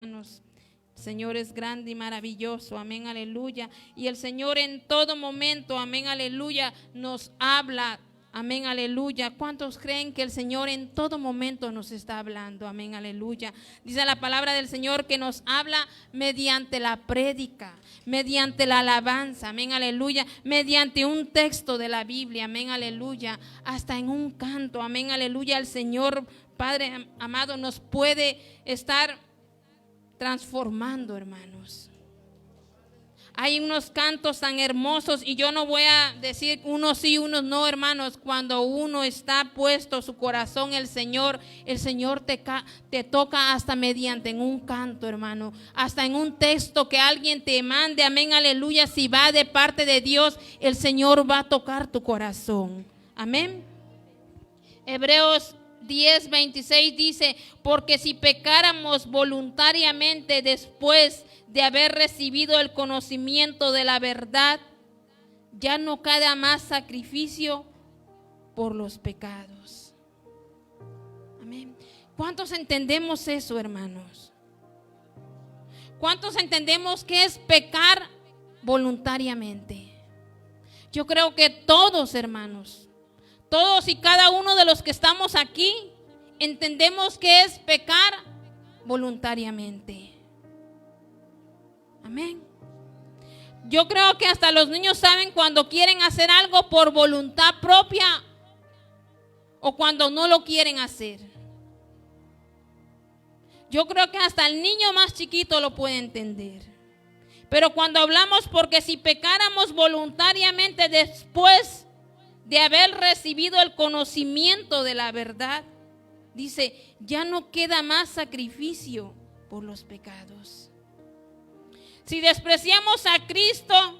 hermanos. El Señor es grande y maravilloso, amén, aleluya. Y el Señor en todo momento, amén, aleluya, nos habla, amén, aleluya. ¿Cuántos creen que el Señor en todo momento nos está hablando? Amén, aleluya. Dice la palabra del Señor que nos habla mediante la prédica, mediante la alabanza, amén, aleluya, mediante un texto de la Biblia, amén, aleluya, hasta en un canto, amén, aleluya. El Señor, Padre amado, nos puede estar transformando, hermanos. Hay unos cantos tan hermosos y yo no voy a decir unos sí, unos no, hermanos. Cuando uno está puesto su corazón, el Señor te toca hasta mediante en un canto, hermano, hasta en un texto que alguien te mande, amén, aleluya. Si va de parte de Dios, el Señor va a tocar tu corazón, amén. Hebreos 10:26 dice: porque si pecáramos voluntariamente después de haber recibido el conocimiento de la verdad, ya no queda más sacrificio por los pecados. Amén. ¿Cuántos entendemos eso, hermanos? ¿Cuántos entendemos qué es pecar voluntariamente? Yo creo que todos, hermanos, todos y cada uno de los que estamos aquí entendemos que es pecar voluntariamente. Amén. Yo creo que hasta los niños saben cuando quieren hacer algo por voluntad propia o cuando no lo quieren hacer. Yo creo que hasta el niño más chiquito lo puede entender. Pero cuando hablamos porque si pecáramos voluntariamente después de haber recibido el conocimiento de la verdad, dice, ya no queda más sacrificio por los pecados. Si despreciamos a Cristo,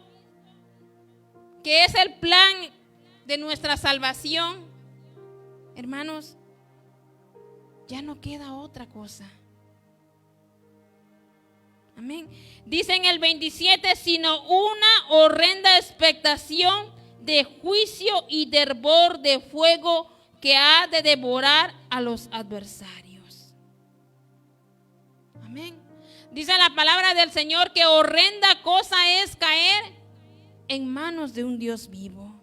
que es el plan de nuestra salvación, hermanos, ya no queda otra cosa. Amén. Dice en el 27, sino una horrenda expectación de juicio y de hervor de fuego que ha de devorar a los adversarios. Amén. Dice la palabra del Señor que horrenda cosa es caer en manos de un Dios vivo.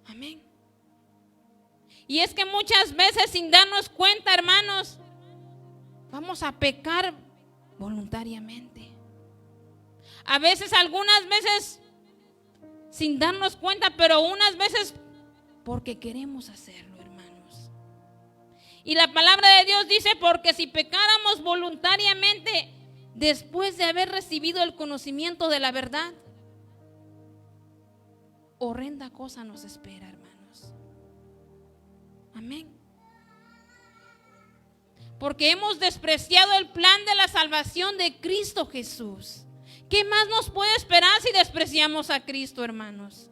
Amén. Y es que muchas veces sin darnos cuenta, hermanos, vamos a pecar voluntariamente. A veces, algunas veces sin darnos cuenta, pero unas veces porque queremos hacerlo, hermanos. Y la palabra de Dios dice, porque si pecáramos voluntariamente después de haber recibido el conocimiento de la verdad, horrenda cosa nos espera, hermanos. Amén. Porque hemos despreciado el plan de la salvación de Cristo Jesús. ¿Qué más nos puede esperar si despreciamos a Cristo, hermanos?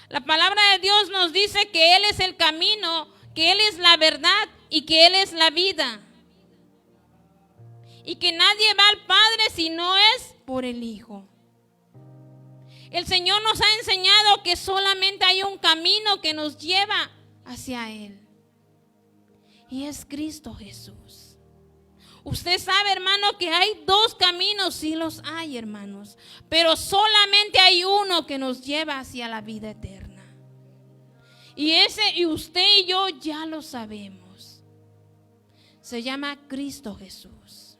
La palabra de Dios nos dice que Él es el camino, que Él es la verdad y que Él es la vida. Y que nadie va al Padre si no es por el Hijo. El Señor nos ha enseñado que solamente hay un camino que nos lleva hacia Él. Y es Cristo Jesús. Usted sabe, hermano, que hay dos caminos, sí los hay, hermanos, pero solamente hay uno que nos lleva hacia la vida eterna. Y usted y yo ya lo sabemos. Se llama Cristo Jesús.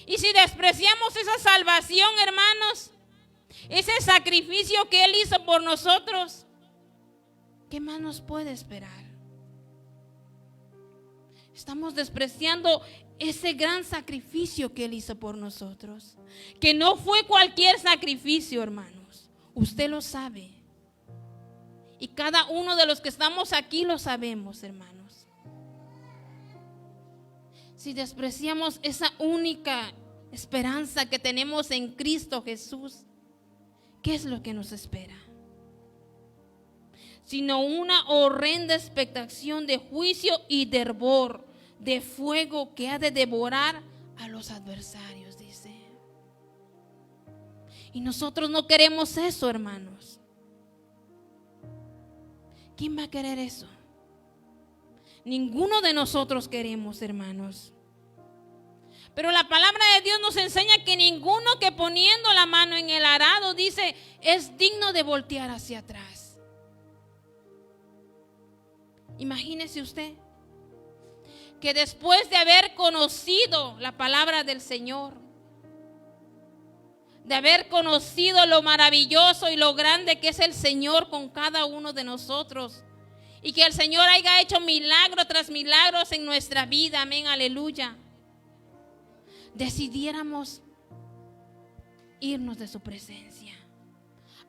Y si despreciamos esa salvación, hermanos, ese sacrificio que Él hizo por nosotros, ¿qué más nos puede esperar? Estamos despreciando ese gran sacrificio que Él hizo por nosotros. Que no fue cualquier sacrificio, hermanos. Usted lo sabe. Y cada uno de los que estamos aquí lo sabemos, hermanos. Si despreciamos esa única esperanza que tenemos en Cristo Jesús, ¿qué es lo que nos espera? Sino una horrenda expectación de juicio y de hervor, de fuego que ha de devorar a los adversarios, dice. Y nosotros no queremos eso, hermanos. ¿Quién va a querer eso? Ninguno de nosotros queremos, hermanos. Pero la palabra de Dios nos enseña que ninguno que poniendo la mano en el arado, dice, es digno de voltear hacia atrás. Imagínese usted que después de haber conocido la palabra del Señor, de haber conocido lo maravilloso y lo grande que es el Señor con cada uno de nosotros, y que el Señor haya hecho milagro tras milagros en nuestra vida, amén, aleluya, decidiéramos irnos de su presencia,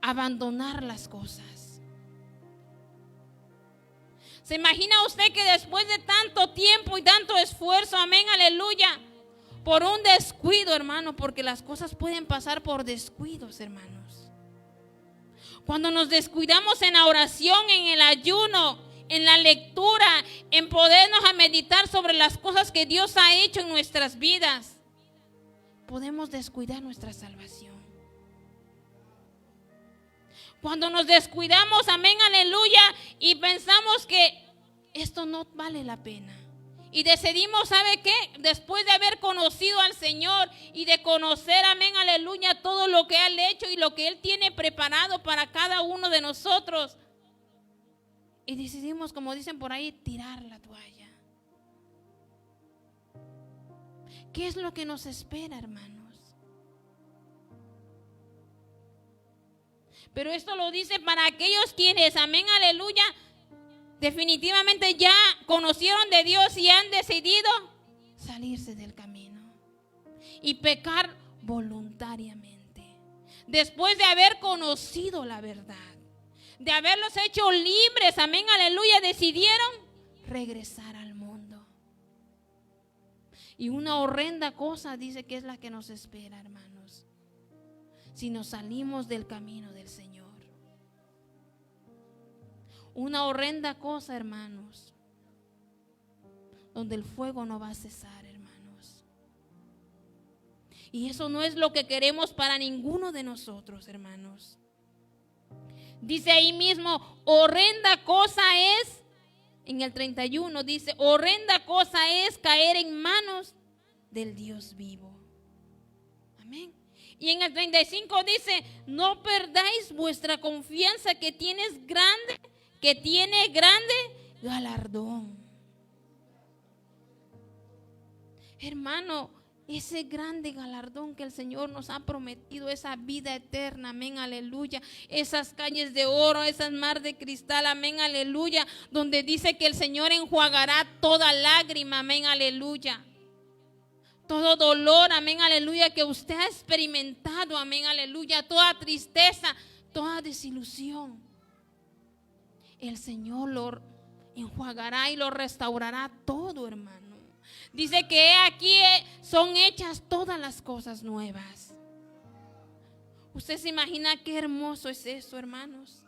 abandonar las cosas. ¿Se imagina usted que después de tanto tiempo y tanto esfuerzo, amén, aleluya, por un descuido, hermano, porque las cosas pueden pasar por descuidos, hermanos? Cuando nos descuidamos en la oración, en el ayuno, en la lectura, en podernos a meditar sobre las cosas que Dios ha hecho en nuestras vidas, podemos descuidar nuestra salvación. Cuando nos descuidamos, amén, aleluya, y pensamos que esto no vale la pena, y decidimos, ¿sabe qué? Después de haber conocido al Señor y de conocer, amén, aleluya, todo lo que Él ha hecho y lo que Él tiene preparado para cada uno de nosotros, y decidimos, como dicen por ahí, tirar la toalla. ¿Qué es lo que nos espera, hermanos? Pero esto lo dice para aquellos quienes, amén, aleluya, definitivamente ya conocieron de Dios y han decidido salirse del camino y pecar voluntariamente. Después de haber conocido la verdad, de haberlos hecho libres, amén, aleluya, decidieron regresar al mundo. Y una horrenda cosa dice que es la que nos espera, hermanos, si nos salimos del camino del Señor. Una horrenda cosa, hermanos, donde el fuego no va a cesar, hermanos. Y eso no es lo que queremos para ninguno de nosotros, hermanos. Dice ahí mismo, horrenda cosa es, en el 31 dice, horrenda cosa es caer en manos del Dios vivo. Amén. Y en el 35 dice, no perdáis vuestra confianza que tiene grande galardón. Hermano, ese grande galardón que el Señor nos ha prometido, esa vida eterna, amén, aleluya, esas calles de oro, esas mar de cristal, amén, aleluya, donde dice que el Señor enjuagará toda lágrima, amén, aleluya, todo dolor, amén, aleluya, que usted ha experimentado, amén, aleluya, toda tristeza, toda desilusión, el Señor lo enjuagará y lo restaurará todo, hermano. Dice que aquí son hechas todas las cosas nuevas. ¿Usted se imagina qué hermoso es eso, hermanos?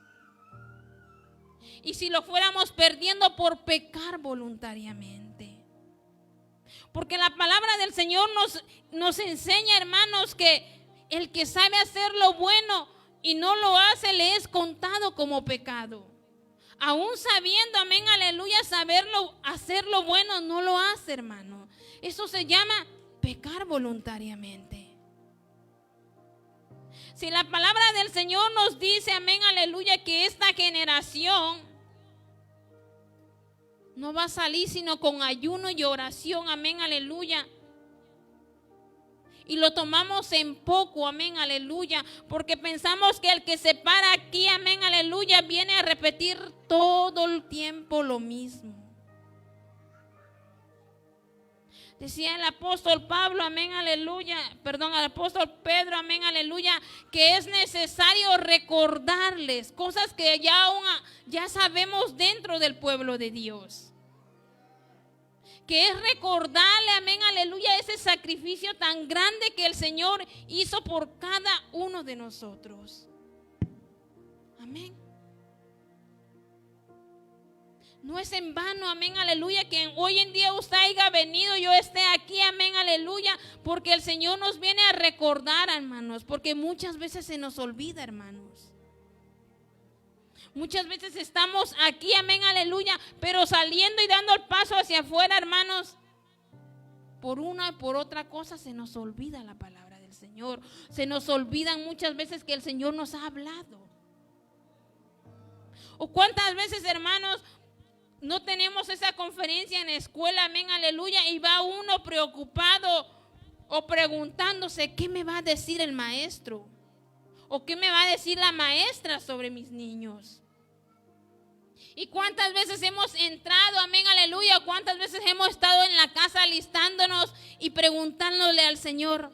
Y si lo fuéramos perdiendo por pecar voluntariamente. Porque la palabra del Señor nos enseña, hermanos, que el que sabe hacer lo bueno y no lo hace, le es contado como pecado. Aún sabiendo, amén, aleluya, hacer lo bueno, no lo hace, hermano. Eso se llama pecar voluntariamente. Si la palabra del Señor nos dice, amén, aleluya, que esta generación no va a salir sino con ayuno y oración, amén, aleluya, y lo tomamos en poco, amén, aleluya, porque pensamos que el que se para aquí, amén, aleluya, viene a repetir todo el tiempo lo mismo. Decía el apóstol Pablo, amén, aleluya, el apóstol Pedro, amén, aleluya, que es necesario recordarles cosas que ya sabemos dentro del pueblo de Dios. Que es recordarle, amén, aleluya, ese sacrificio tan grande que el Señor hizo por cada uno de nosotros. Amén. No es en vano, amén, aleluya, que hoy en día usted haya venido, yo esté aquí, amén, aleluya, porque el Señor nos viene a recordar, hermanos, porque muchas veces se nos olvida, hermanos. Muchas veces estamos aquí, amén, aleluya, pero saliendo y dando el paso hacia afuera, hermanos, por una y por otra cosa se nos olvida la palabra del Señor. Se nos olvidan muchas veces que el Señor nos ha hablado. ¿O cuántas veces, hermanos, no tenemos esa conferencia en la escuela, amén, aleluya, y va uno preocupado o preguntándose, ¿qué me va a decir el maestro? ¿O qué me va a decir la maestra sobre mis niños? ¿Y cuántas veces hemos entrado, amén, aleluya? ¿Cuántas veces hemos estado en la casa alistándonos y preguntándole al Señor,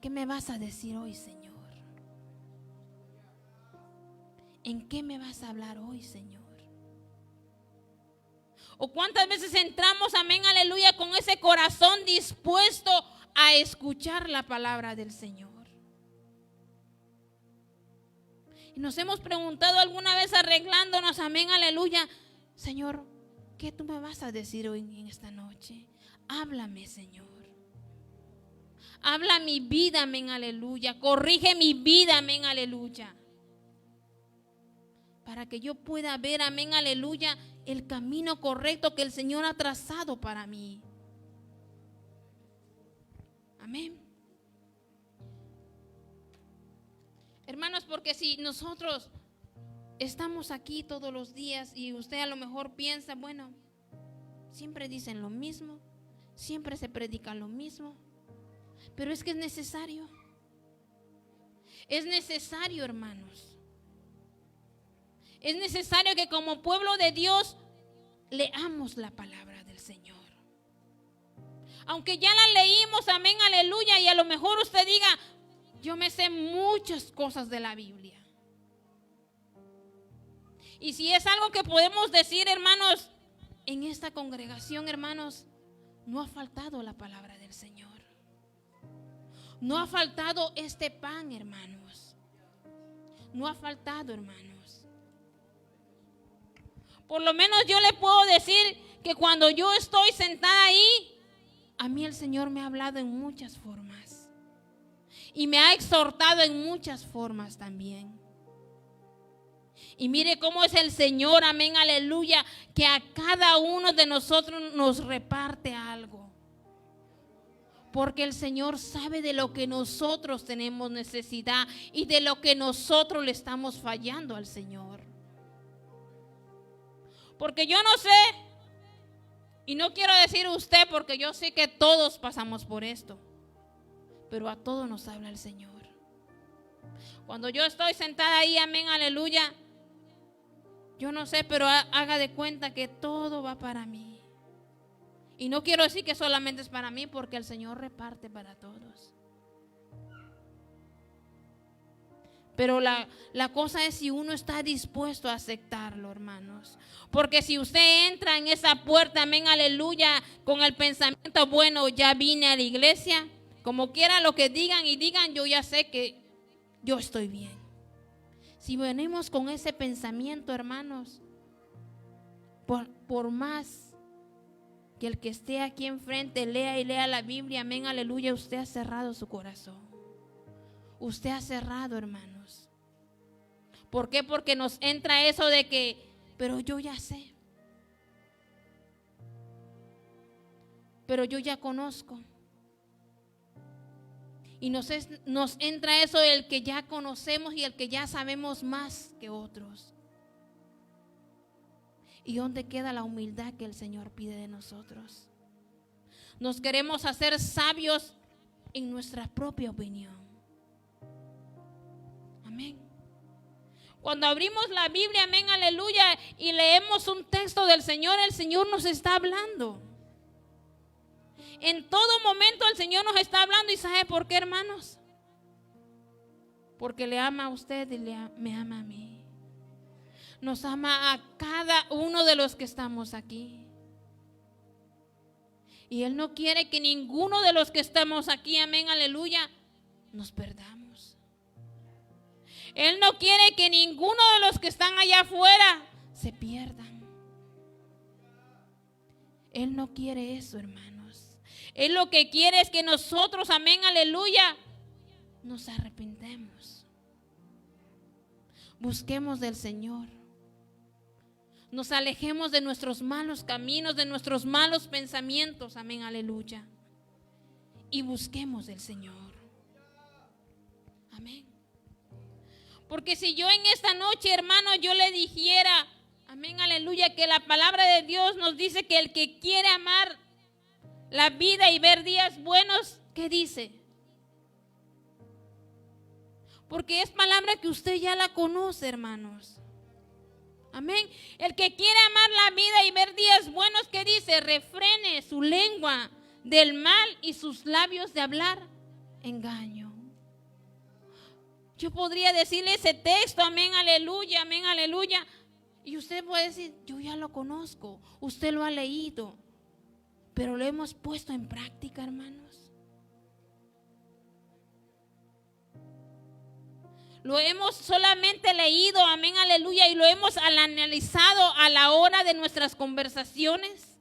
¿qué me vas a decir hoy, Señor? ¿En qué me vas a hablar hoy, Señor? ¿O cuántas veces entramos, amén, aleluya, con ese corazón dispuesto a escuchar la palabra del Señor? Y nos hemos preguntado alguna vez arreglándonos, amén, aleluya, Señor, ¿qué tú me vas a decir hoy en esta noche? Háblame, Señor. Habla mi vida, amén, aleluya. Corrige mi vida, amén, aleluya. Para que yo pueda ver, amén, aleluya, el camino correcto que el Señor ha trazado para mí. Amén. Hermanos, porque si nosotros estamos aquí todos los días y usted a lo mejor piensa, bueno, siempre dicen lo mismo, siempre se predica lo mismo, pero es que es necesario. Es necesario, hermanos. Es necesario que como pueblo de Dios leamos la palabra del Señor. Aunque ya la leímos, amén, aleluya, y a lo mejor usted diga, yo me sé muchas cosas de la Biblia. Y si es algo que podemos decir, hermanos, en esta congregación, hermanos, no ha faltado la palabra del Señor. No ha faltado este pan, hermanos. No ha faltado, hermanos. Por lo menos yo le puedo decir que cuando yo estoy sentada ahí, a mí el Señor me ha hablado en muchas formas. Y me ha exhortado en muchas formas también. Y mire cómo es el Señor, amén, aleluya, que a cada uno de nosotros nos reparte algo. Porque el Señor sabe de lo que nosotros tenemos necesidad y de lo que nosotros le estamos fallando al Señor. Porque yo no sé, y no quiero decir usted, porque yo sé que todos pasamos por esto, pero a todos nos habla el Señor. Cuando yo estoy sentada ahí, amén, aleluya, yo no sé, pero haga de cuenta que todo va para mí. Y no quiero decir que solamente es para mí, porque el Señor reparte para todos. Pero la cosa es si uno está dispuesto a aceptarlo, hermanos. Porque si usted entra en esa puerta, amén, aleluya, con el pensamiento, bueno, ya vine a la iglesia, como quiera lo que digan y digan, yo ya sé que yo estoy bien. Si venimos con ese pensamiento, hermanos, por más que el que esté aquí enfrente lea y lea la Biblia, amén, aleluya, usted ha cerrado su corazón. Usted ha cerrado, hermanos. ¿Por qué? Porque nos entra eso de que, pero yo ya sé. Pero yo ya conozco. Y nos entra eso del que ya conocemos y el que ya sabemos más que otros. ¿Y dónde queda la humildad que el Señor pide de nosotros? Nos queremos hacer sabios en nuestra propia opinión. Amén. Cuando abrimos la Biblia, amén, aleluya, y leemos un texto del Señor, el Señor nos está hablando. En todo momento el Señor nos está hablando. ¿Y sabe por qué, hermanos? Porque le ama a usted y me ama a mí. Nos ama a cada uno de los que estamos aquí. Y Él no quiere que ninguno de los que estamos aquí, amén, aleluya, nos perdamos. Él no quiere que ninguno de los que están allá afuera se pierdan. Él no quiere eso, hermanos. Él lo que quiere es que nosotros, amén, aleluya, nos arrepentemos. Busquemos del Señor. Nos alejemos de nuestros malos caminos, de nuestros malos pensamientos, amén, aleluya. y busquemos del Señor. Amén. Porque si yo en esta noche, hermano, yo le dijera, amén, aleluya, que la palabra de Dios nos dice que el que quiere amar la vida y ver días buenos, ¿qué dice? Porque es palabra que usted ya la conoce, hermanos. Amén. El que quiere amar la vida y ver días buenos, ¿qué dice? Refrene su lengua del mal y sus labios de hablar engaño. Yo podría decirle ese texto, amén, aleluya, amén, aleluya. Y usted puede decir, yo ya lo conozco, usted lo ha leído, pero lo hemos puesto en práctica, hermanos. Lo hemos solamente leído, amén, aleluya, y lo hemos analizado a la hora de nuestras conversaciones.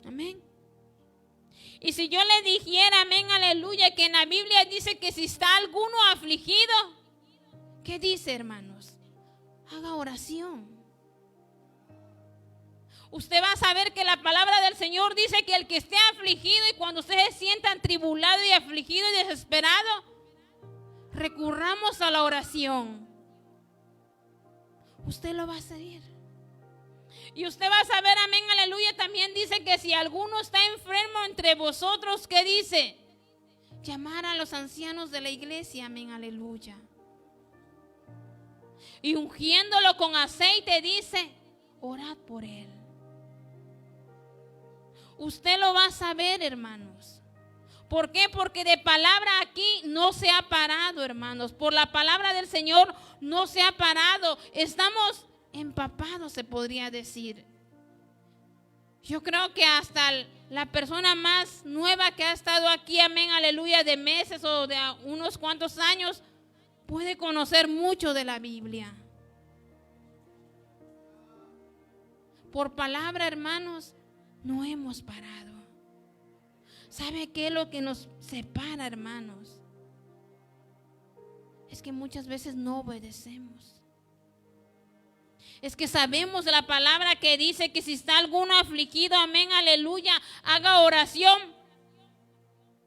Amén. Y si yo le dijera, amén, aleluya, que en la Biblia dice que si está alguno afligido, ¿qué dice, hermanos? Haga oración. Usted va a saber que la palabra del Señor dice que el que esté afligido, y cuando ustedes se sientan tribulado y afligido y desesperado, recurramos a la oración. Usted lo va a seguir. Y usted va a saber, amén, aleluya, también dice que si alguno está enfermo entre vosotros, ¿qué dice? Llamar a los ancianos de la iglesia, amén, aleluya. Y ungiéndolo con aceite, dice, orad por él. Usted lo va a saber, hermanos. ¿Por qué? Porque de palabra aquí no se ha parado, hermanos. Por la palabra del Señor no se ha parado. Estamos empapados, se podría decir. Yo creo que hasta la persona más nueva que ha estado aquí, amén, aleluya, de meses o de unos cuantos años, puede conocer mucho de la Biblia. Por palabra, hermanos, no hemos parado. ¿Sabe qué es lo que nos separa, hermanos? Es que muchas veces no obedecemos. Es que sabemos la palabra que dice que si está alguno afligido, amén, aleluya, haga oración.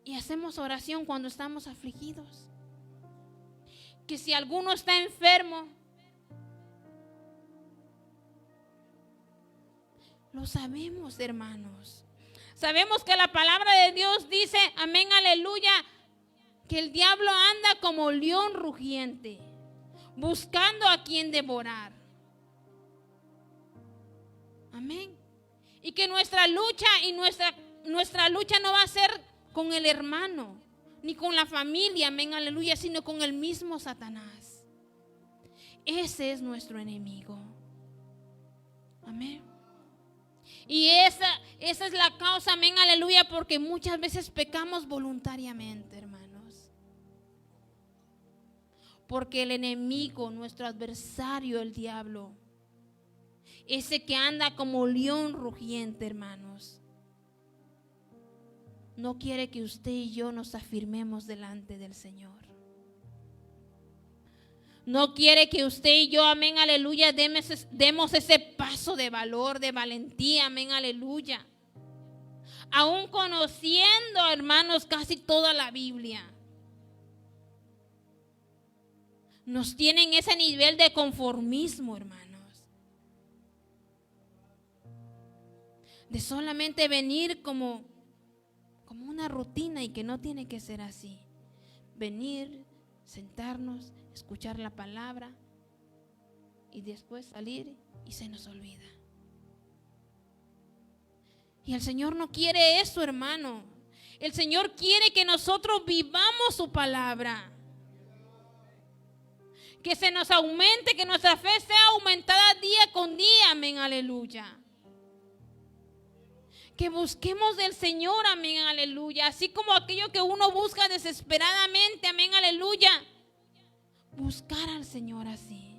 Y hacemos oración cuando estamos afligidos. Que si alguno está enfermo, lo sabemos, hermanos. Sabemos que la palabra de Dios dice, amén, aleluya, que el diablo anda como león rugiente, buscando a quien devorar. Amén. Y que nuestra lucha nuestra lucha no va a ser con el hermano, ni con la familia, amén, aleluya, sino con el mismo Satanás. Ese es nuestro enemigo. Amén. Y esa es la causa, amén, aleluya, porque muchas veces pecamos voluntariamente, hermanos. Porque el enemigo, nuestro adversario, el diablo, ese que anda como león rugiente, hermanos, no quiere que usted y yo nos afirmemos delante del Señor. No quiere que usted y yo, amén, aleluya, demos ese paso de valor, de valentía, amén, aleluya. Aún conociendo, hermanos, casi toda la Biblia, nos tienen ese nivel de conformismo, hermanos. De solamente venir como una rutina, y que no tiene que ser así. Venir, sentarnos, escuchar la palabra y después salir y se nos olvida. Y el Señor no quiere eso, hermano. El Señor quiere que nosotros vivamos su palabra. Que se nos aumente, que nuestra fe sea aumentada día con día, amén, aleluya. Que busquemos del Señor, amén, aleluya. Así como aquello que uno busca desesperadamente, amén, aleluya. Buscar al Señor así.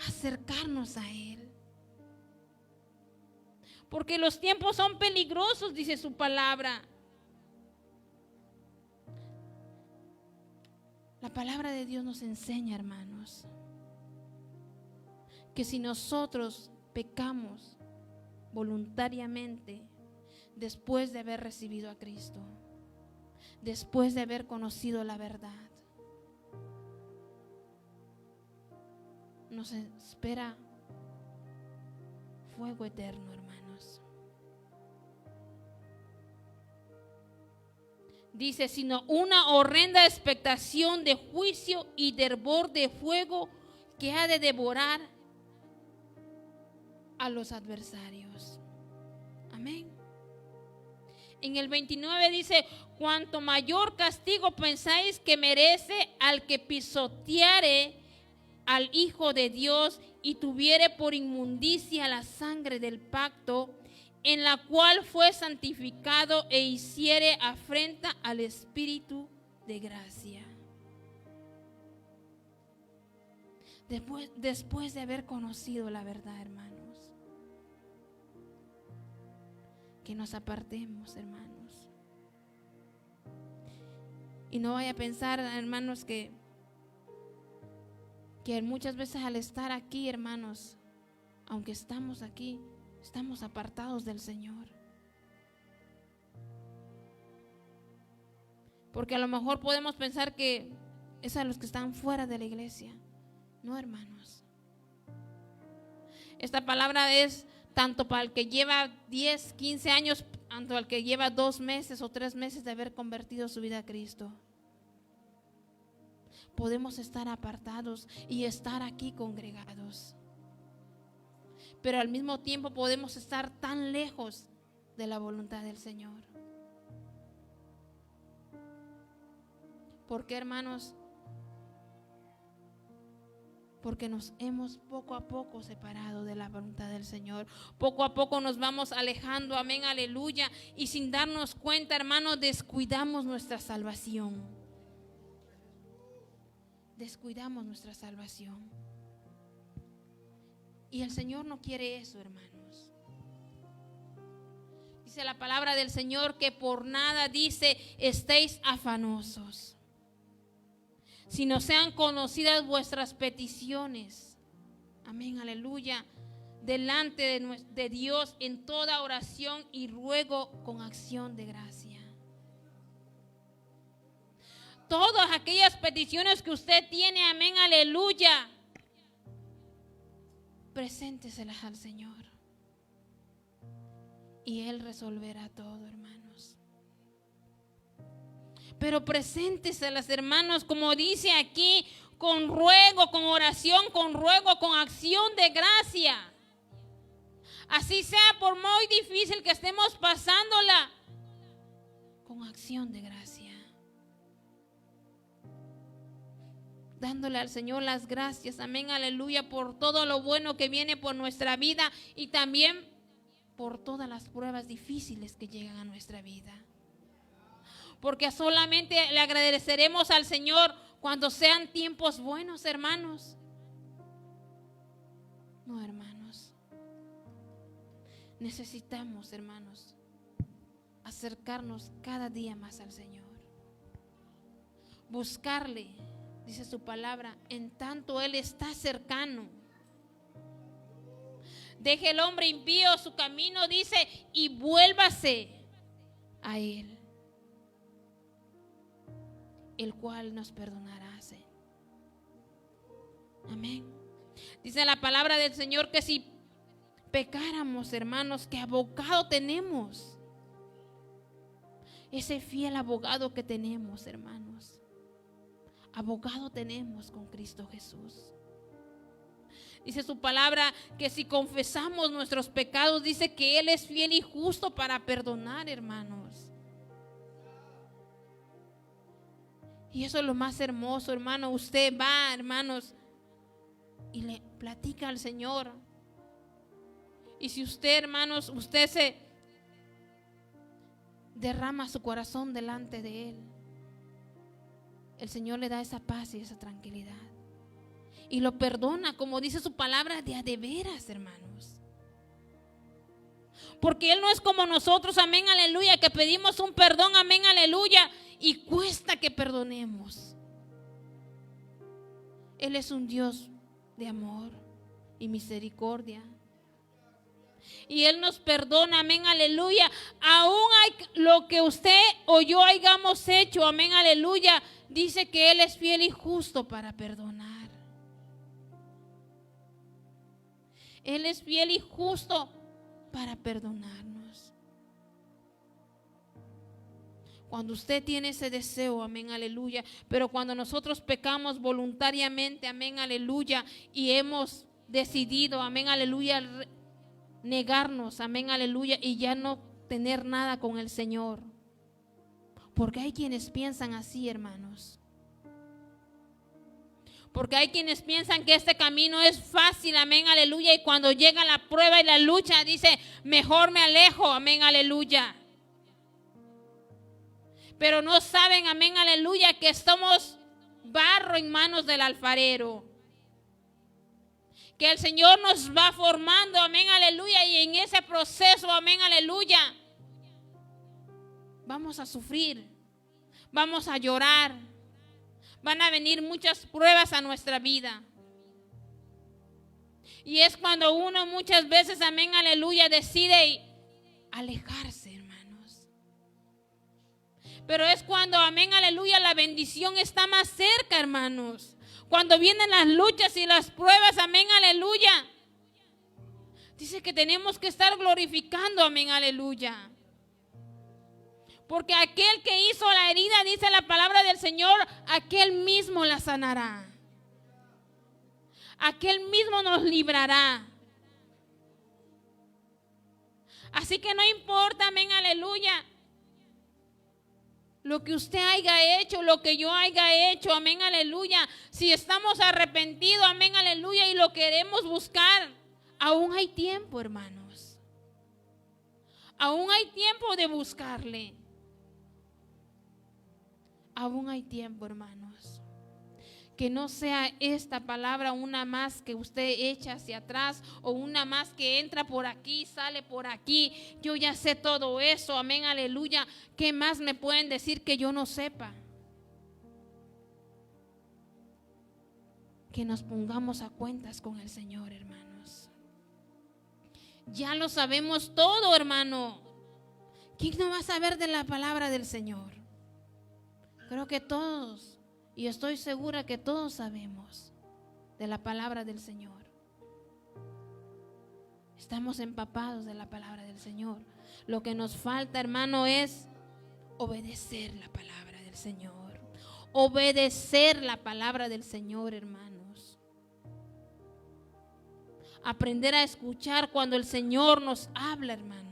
Acercarnos a Él. Porque los tiempos son peligrosos, dice su palabra. La palabra de Dios nos enseña, hermanos, que si nosotros pecamos voluntariamente, después de haber recibido a Cristo, después de haber conocido la verdad. Nos espera fuego eterno, hermanos. Dice, sino una horrenda expectación de juicio y de hervor de fuego que ha de devorar a los adversarios. Amén. En el 29 dice, cuanto mayor castigo pensáis que merece al que pisoteare al Hijo de Dios y tuviere por inmundicia la sangre del pacto, en la cual fue santificado e hiciere afrenta al Espíritu de gracia. Después de haber conocido la verdad, hermanos, que nos apartemos, hermanos. Y no vaya a pensar, hermanos, que muchas veces al estar aquí, hermanos, aunque estamos aquí, estamos apartados del Señor. Porque a lo mejor podemos pensar que es a los que están fuera de la iglesia. No, hermanos. Esta palabra es tanto para el que lleva 10, 15 años, tanto al que lleva 2 meses o 3 meses de haber convertido su vida a Cristo. Podemos estar apartados y estar aquí congregados, pero al mismo tiempo podemos estar tan lejos de la voluntad del Señor. ¿Por qué, hermanos? Porque nos hemos poco a poco separado de la voluntad del Señor. Poco a poco nos vamos alejando, amén, aleluya. Y sin darnos cuenta, hermanos, descuidamos nuestra salvación. Descuidamos nuestra salvación. Y el Señor no quiere eso, hermanos. Dice la palabra del Señor que por nada, dice, estéis afanosos, si no sean conocidas vuestras peticiones, amén, aleluya, delante de Dios en toda oración y ruego con acción de gracia. Todas aquellas peticiones que usted tiene, amén, aleluya, presénteselas al Señor y Él resolverá todo, hermanos. Pero presénteselas, hermanos, como dice aquí, con ruego, con oración, con ruego, con acción de gracia. Así sea, por muy difícil que estemos pasándola, con acción de gracia. Dándole al Señor las gracias, amén, aleluya, por todo lo bueno que viene por nuestra vida y también por todas las pruebas difíciles que llegan a nuestra vida. Porque solamente le agradeceremos al Señor cuando sean tiempos buenos, hermanos. No, hermanos. Necesitamos, hermanos, acercarnos cada día más al Señor. Buscarle, dice su palabra, en tanto Él está cercano. Deje el hombre impío su camino, dice, y vuélvase a Él, el cual nos perdonará. Amén. Dice la palabra del Señor que si pecáramos, hermanos, que abogado tenemos. Ese fiel abogado que tenemos, hermanos. Abogado tenemos con Cristo Jesús. Dice su palabra que si confesamos nuestros pecados, dice que Él es fiel y justo para perdonar, hermanos. Y eso es lo más hermoso, hermano. Usted va, hermanos, y le platica al Señor. Y si usted, hermanos, usted se derrama su corazón delante de Él, el Señor le da esa paz y esa tranquilidad. Y lo perdona, como dice su palabra, de a de veras, hermanos. Porque Él no es como nosotros, amén, aleluya, que pedimos un perdón, amén, aleluya, y cuesta que perdonemos. Él es un Dios de amor y misericordia. Y Él nos perdona, amén, aleluya. Aún hay lo que usted o yo hayamos hecho, amén, aleluya. Dice que Él es fiel y justo para perdonar. Él es fiel y justo para perdonarnos. Cuando usted tiene ese deseo, amén, aleluya. Pero cuando nosotros pecamos voluntariamente, amén, aleluya, y hemos decidido, amén, aleluya, negarnos, amén, aleluya, y ya no tener nada con el Señor. Porque hay quienes piensan así, hermanos. Porque hay quienes piensan que este camino es fácil, amén, aleluya, y cuando llega la prueba y la lucha, dice, mejor me alejo, amén, aleluya. Pero no saben, amén, aleluya, que somos barro en manos del alfarero. Que el Señor nos va formando, amén, aleluya, y en ese proceso, amén, aleluya, vamos a sufrir, vamos a llorar, van a venir muchas pruebas a nuestra vida. Y es cuando uno muchas veces, amén, aleluya, decide alejarse, hermanos. Pero es cuando, amén, aleluya, la bendición está más cerca, hermanos. Cuando vienen las luchas y las pruebas, amén, aleluya. Dice que tenemos que estar glorificando, amén, aleluya. Porque aquel que hizo la herida, dice la palabra del Señor, aquel mismo la sanará. Aquel mismo nos librará. Así que no importa, amén, aleluya, lo que usted haya hecho, lo que yo haya hecho, amén, aleluya. Si estamos arrepentidos, amén, aleluya, y lo queremos buscar, aún hay tiempo, hermanos. Aún hay tiempo de buscarle. Aún hay tiempo, hermanos. Que no sea esta palabra una más que usted echa hacia atrás o una más que entra por aquí, sale por aquí. Yo ya sé todo eso, amén, aleluya. ¿Qué más me pueden decir que yo no sepa? Que nos pongamos a cuentas con el Señor, hermanos. Ya lo sabemos todo, hermano. ¿Quién no va a saber de la palabra del Señor? Creo que todos. Y estoy segura que todos sabemos de la palabra del Señor. Estamos empapados de la palabra del Señor. Lo que nos falta, hermano, es obedecer la palabra del Señor. Obedecer la palabra del Señor, hermanos. Aprender a escuchar cuando el Señor nos habla, hermanos.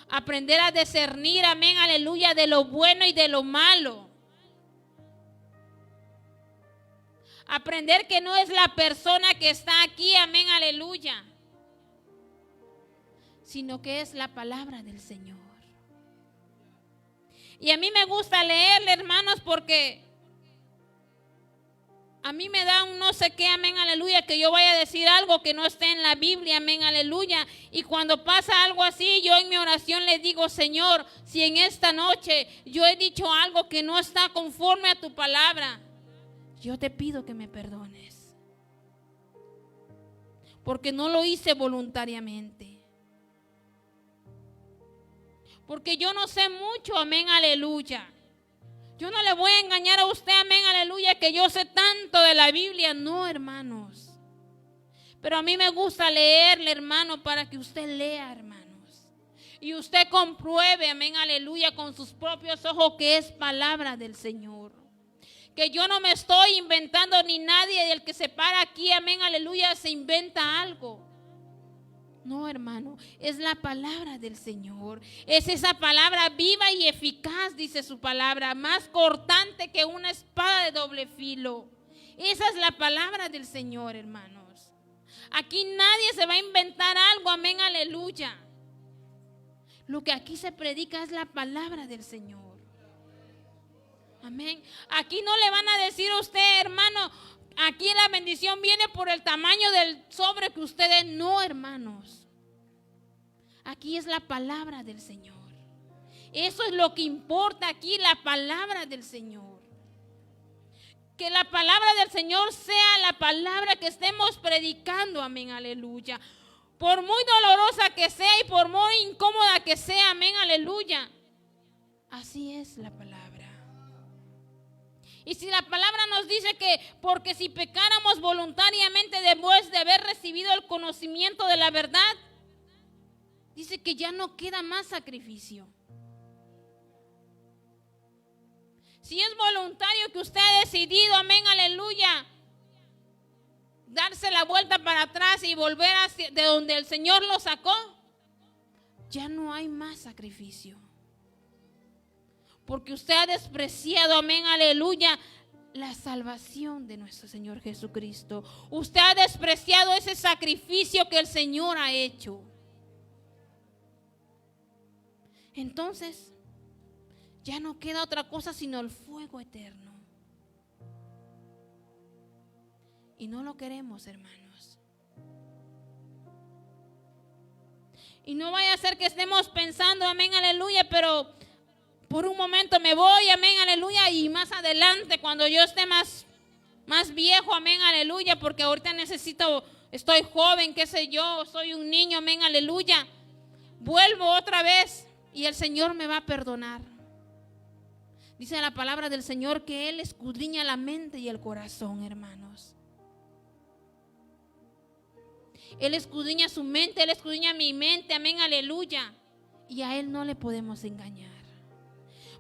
Aprender a discernir, amén, aleluya, de lo bueno y de lo malo. Aprender que no es la persona que está aquí, amén, aleluya, sino que es la palabra del Señor. Y a mí me gusta leerle, hermanos, porque a mí me da un no sé qué, amén, aleluya, que yo vaya a decir algo que no esté en la Biblia, amén, aleluya. Y cuando pasa algo así, yo en mi oración le digo, Señor, si en esta noche yo he dicho algo que no está conforme a tu palabra, yo te pido que me perdones. Porque no lo hice voluntariamente. Porque yo no sé mucho, amén, aleluya. Yo no le voy a engañar a usted, amén, aleluya, que yo sé tanto de la Biblia. No, hermanos. Pero a mí me gusta leerle, hermano, para que usted lea, hermanos. Y usted compruebe, amén, aleluya, con sus propios ojos que es palabra del Señor. Que yo no me estoy inventando ni nadie del que se para aquí, amén, aleluya, se inventa algo. No, hermano, es la palabra del Señor. Es esa palabra viva y eficaz, dice su palabra, más cortante que una espada de doble filo. Esa es la palabra del Señor, hermanos. Aquí nadie se va a inventar algo, amén, aleluya. Lo que aquí se predica es la palabra del Señor. Amén. Aquí no le van a decir a usted, hermano, aquí la bendición viene por el tamaño del sobre que usted dé. No, hermanos. Aquí es la palabra del Señor. Eso es lo que importa aquí, la palabra del Señor. Que la palabra del Señor sea la palabra que estemos predicando, amén, aleluya. Por muy dolorosa que sea y por muy incómoda que sea, amén, aleluya. Así es la palabra. Y si la palabra nos dice que porque si pecáramos voluntariamente después de haber recibido el conocimiento de la verdad, dice que ya no queda más sacrificio. Si es voluntario que usted ha decidido, amén, aleluya, darse la vuelta para atrás y volver hacia de donde el Señor lo sacó, ya no hay más sacrificio. Porque usted ha despreciado, amén, aleluya, la salvación de nuestro Señor Jesucristo. Usted ha despreciado ese sacrificio que el Señor ha hecho. Entonces, ya no queda otra cosa sino el fuego eterno. Y no lo queremos, hermanos. Y no vaya a ser que estemos pensando, amén, aleluya, pero por un momento me voy, amén, aleluya, y más adelante, cuando yo esté más viejo, amén, aleluya, porque ahorita estoy joven, qué sé yo, soy un niño, amén, aleluya, vuelvo otra vez y el Señor me va a perdonar. Dice la palabra del Señor que Él escudriña la mente y el corazón, hermanos. Él escudriña su mente, Él escudriña mi mente, amén, aleluya. Y a Él no le podemos engañar.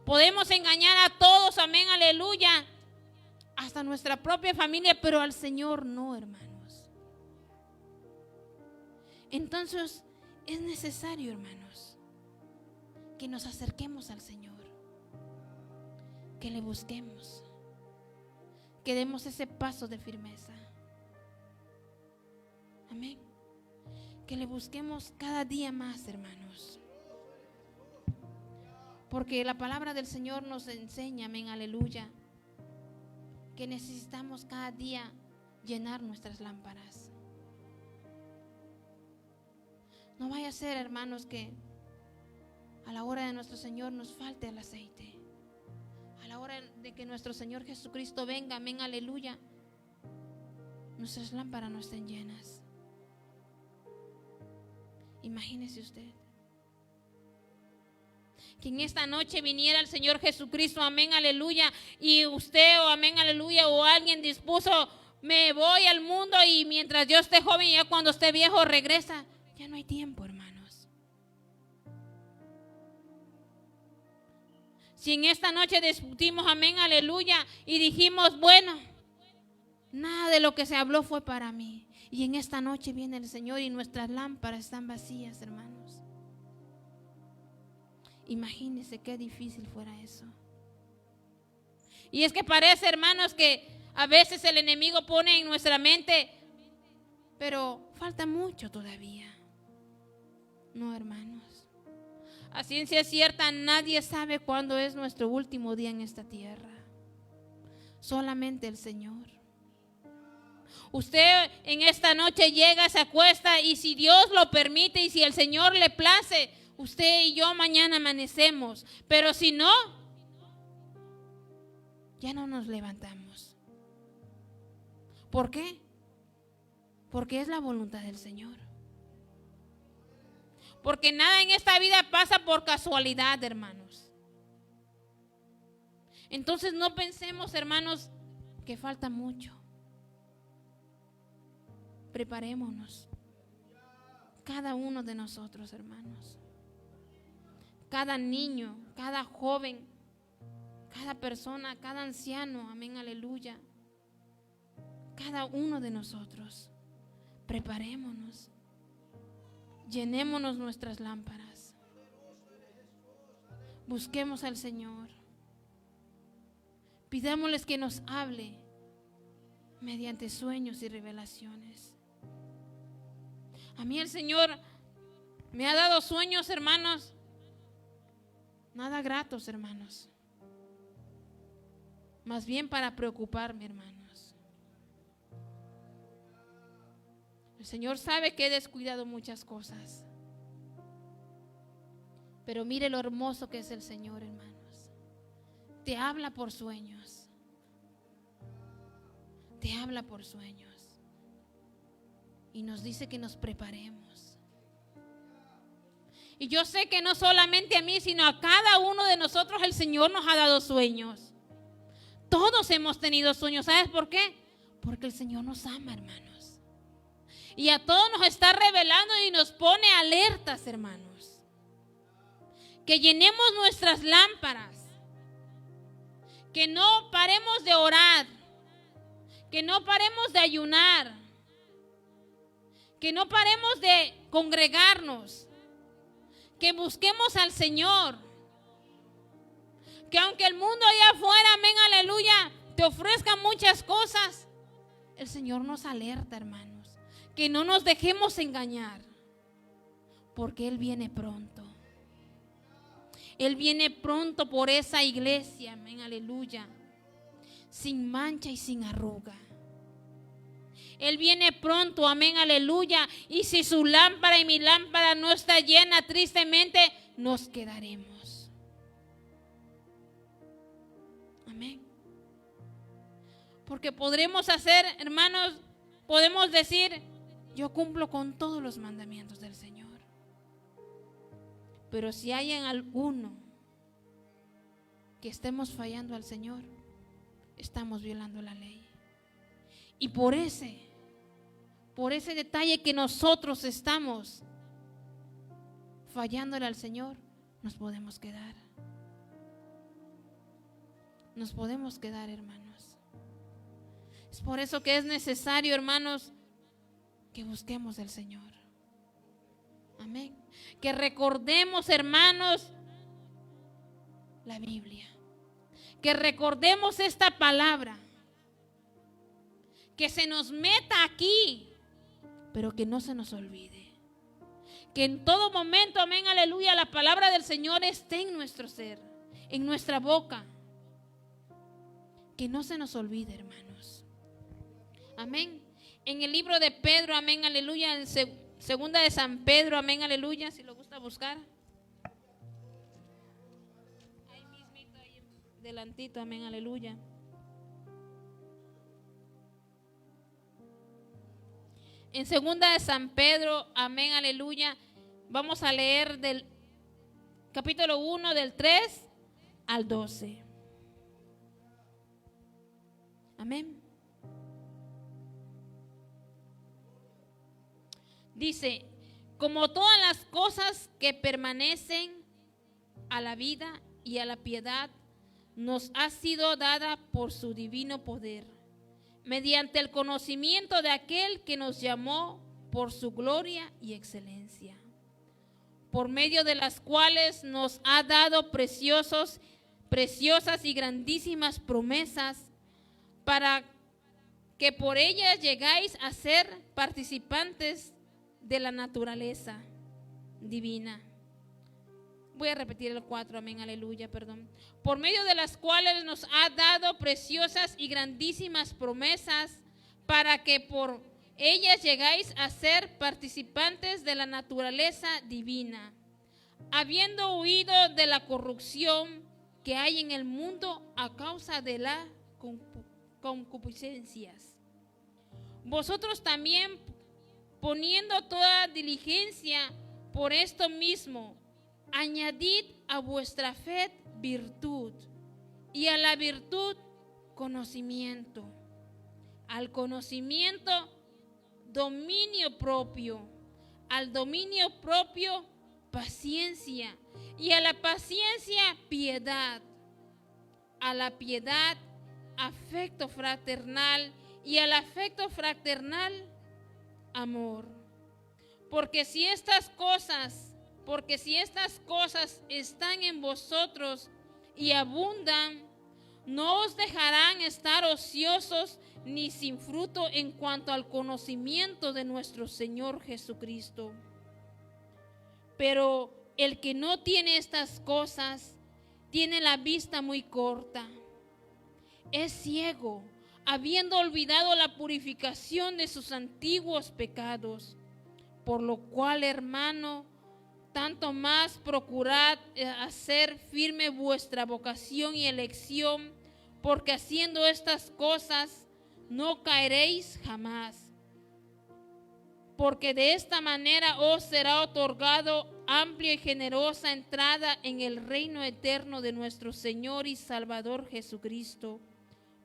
Podemos engañar a todos, amén, aleluya, hasta nuestra propia familia, pero al Señor no, hermanos. Entonces es necesario, hermanos, que nos acerquemos al Señor, que le busquemos, que demos ese paso de firmeza. Amén. Que le busquemos cada día más, hermanos. Porque la palabra del Señor nos enseña, amén, aleluya, que necesitamos cada día llenar nuestras lámparas. No vaya a ser, hermanos, que a la hora de nuestro Señor nos falte el aceite. A la hora de que nuestro Señor Jesucristo venga, amén, aleluya, nuestras lámparas no estén llenas. Imagínese usted que en esta noche viniera el Señor Jesucristo, amén, aleluya, y usted, o amén, aleluya, o alguien dispuso, me voy al mundo y mientras yo esté joven, ya cuando esté viejo regresa. Ya no hay tiempo, hermanos. Si en esta noche discutimos, amén, aleluya, y dijimos, bueno, nada de lo que se habló fue para mí, y en esta noche viene el Señor y nuestras lámparas están vacías, hermanos. Imagínense qué difícil fuera eso. Y es que parece, hermanos, que a veces el enemigo pone en nuestra mente, pero falta mucho todavía. No, hermanos. A ciencia cierta, nadie sabe cuándo es nuestro último día en esta tierra. Solamente el Señor. Usted en esta noche llega, se acuesta y si Dios lo permite y si el Señor le place, usted y yo mañana amanecemos. Pero si no, ya no nos levantamos. ¿Por qué? Porque es la voluntad del Señor. Porque nada en esta vida pasa por casualidad, hermanos. Entonces no pensemos, hermanos, que falta mucho. Preparémonos. Cada uno de nosotros, hermanos. Cada niño, cada joven, cada persona, cada anciano, amén, aleluya. Cada uno de nosotros, preparémonos, llenémonos nuestras lámparas, busquemos al Señor, pidámosles que nos hable mediante sueños y revelaciones. A mí el Señor me ha dado sueños, hermanos, nada gratos, hermanos, más bien para preocuparme, hermanos. El Señor sabe que he descuidado muchas cosas, pero mire lo hermoso que es el Señor, hermanos. Te habla por sueños. te habla por sueños y nos dice que nos preparemos. Y yo sé que no solamente a mí, sino a cada uno de nosotros el Señor nos ha dado sueños. Todos hemos tenido sueños. ¿Sabes por qué? Porque el Señor nos ama, hermanos. Y a todos nos está revelando y nos pone alertas, hermanos. Que llenemos nuestras lámparas. Que no paremos de orar. Que no paremos de ayunar. Que no paremos de congregarnos. Que busquemos al Señor. Que aunque el mundo allá afuera, amén, aleluya, te ofrezca muchas cosas, el Señor nos alerta, hermanos, que no nos dejemos engañar, porque Él viene pronto. Él viene pronto por esa iglesia, amén, aleluya, sin mancha y sin arruga. Él viene pronto, amén, aleluya, y si su lámpara y mi lámpara no está llena, tristemente nos quedaremos. Amén. Porque podremos hacer, hermanos, podemos decir, yo cumplo con todos los mandamientos del Señor. Pero si hay en alguno que estemos fallando al Señor, estamos violando la ley. Y por ese detalle que nosotros estamos fallándole al Señor, nos podemos quedar. Nos podemos quedar, hermanos. Es por eso que es necesario, hermanos, que busquemos al Señor. Amén. Que recordemos, hermanos, la Biblia. Que recordemos esta palabra. Que se nos meta aquí, pero que no se nos olvide. Que en todo momento, amén, aleluya, la palabra del Señor esté en nuestro ser, en nuestra boca. Que no se nos olvide, hermanos. Amén. En el libro de Pedro, amén, aleluya, en segunda de San Pedro, amén, aleluya, si lo gusta buscar. Ahí mismito, ahí delantito, amén, aleluya. En segunda de San Pedro, amén, aleluya, vamos a leer del capítulo 1, del 3 al 12. Amén. Dice, como todas las cosas que permanecen a la vida y a la piedad, nos ha sido dada por su divino poder, mediante el conocimiento de aquel que nos llamó por su gloria y excelencia, por medio de las cuales nos ha dado preciosas y grandísimas promesas, para que por ellas llegáis a ser participantes de la naturaleza divina. Voy a repetir el 4, amén, aleluya, perdón. Por medio de las cuales nos ha dado preciosas y grandísimas promesas, para que por ellas llegáis a ser participantes de la naturaleza divina, habiendo huido de la corrupción que hay en el mundo a causa de la concupiscencias. Vosotros también, poniendo toda diligencia por esto mismo, añadid a vuestra fe virtud, y a la virtud conocimiento, al conocimiento dominio propio, al dominio propio paciencia, y a la paciencia piedad, a la piedad afecto fraternal, y al afecto fraternal amor. Porque si estas cosas están en vosotros y abundan, no os dejarán estar ociosos ni sin fruto en cuanto al conocimiento de nuestro Señor Jesucristo. Pero el que no tiene estas cosas tiene la vista muy corta, es ciego, habiendo olvidado la purificación de sus antiguos pecados. Por lo cual, hermano, tanto más procurad hacer firme vuestra vocación y elección, porque haciendo estas cosas no caeréis jamás. Porque de esta manera os será otorgado amplia y generosa entrada en el reino eterno de nuestro Señor y Salvador Jesucristo.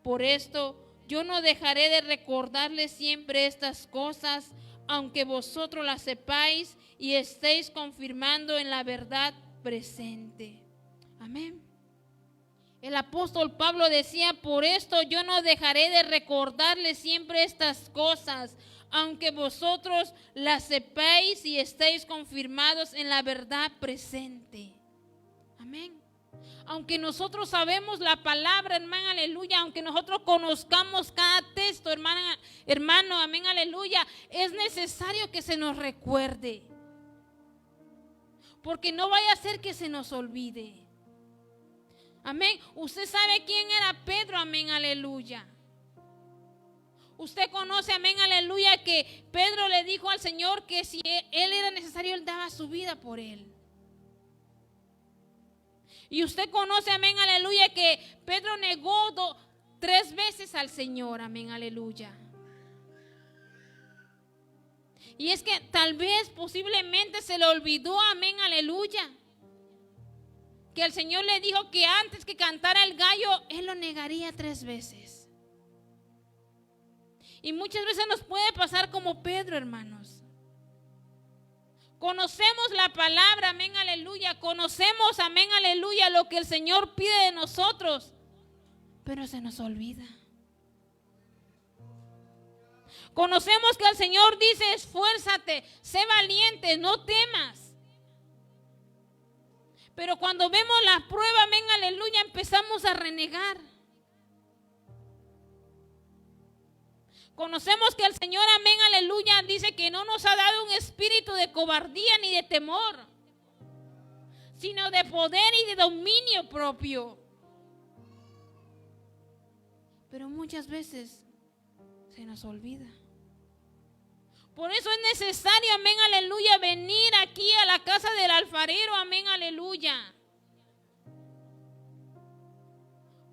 Por esto yo no dejaré de recordarles siempre estas cosas, aunque vosotros las sepáis y estéis confirmando en la verdad presente. Amén. El apóstol Pablo decía, por esto yo no dejaré de recordarles siempre estas cosas, aunque vosotros las sepáis y estéis confirmados en la verdad presente. Amén. Aunque nosotros sabemos la palabra, hermano, aleluya, aunque nosotros conozcamos cada texto, hermano, amén, aleluya, es necesario que se nos recuerde. Porque no vaya a ser que se nos olvide. Amén. Usted sabe quién era Pedro, amén, aleluya. Usted conoce, amén, aleluya, que Pedro le dijo al Señor que si él era necesario, él daba su vida por él. Y usted conoce, amén, aleluya, que Pedro negó 3 veces al Señor, amén, aleluya. Y es que tal vez, posiblemente se le olvidó, amén, aleluya, que el Señor le dijo que antes que cantara el gallo, él lo negaría 3 veces. Y muchas veces nos puede pasar como Pedro, hermanos. Conocemos la palabra, amén, aleluya. Conocemos, amén, aleluya, lo que el Señor pide de nosotros, pero se nos olvida. Conocemos que el Señor dice, esfuérzate, sé valiente, no temas. Pero cuando vemos la prueba, amén, aleluya, empezamos a renegar. Conocemos que el Señor, amén, aleluya, dice que no nos ha dado un espíritu de cobardía ni de temor, sino de poder y de dominio propio. Pero muchas veces se nos olvida. Por eso es necesario, amén, aleluya, venir aquí a la casa del alfarero, amén, aleluya.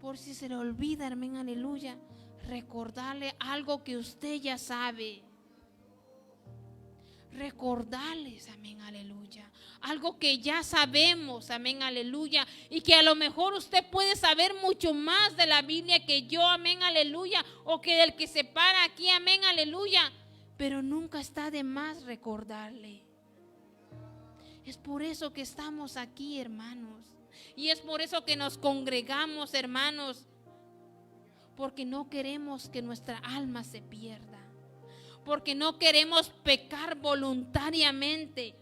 Por si se le olvida, amén, aleluya, recordarle algo que usted ya sabe. Recordarles, amén, aleluya, algo que ya sabemos, amén, aleluya, y que a lo mejor usted puede saber mucho más de la Biblia que yo, amén, aleluya, o que del que se para aquí, amén, aleluya, pero nunca está de más recordarle. Es por eso que estamos aquí, hermanos, y es por eso que nos congregamos, hermanos, porque no queremos que nuestra alma se pierda, porque no queremos pecar voluntariamente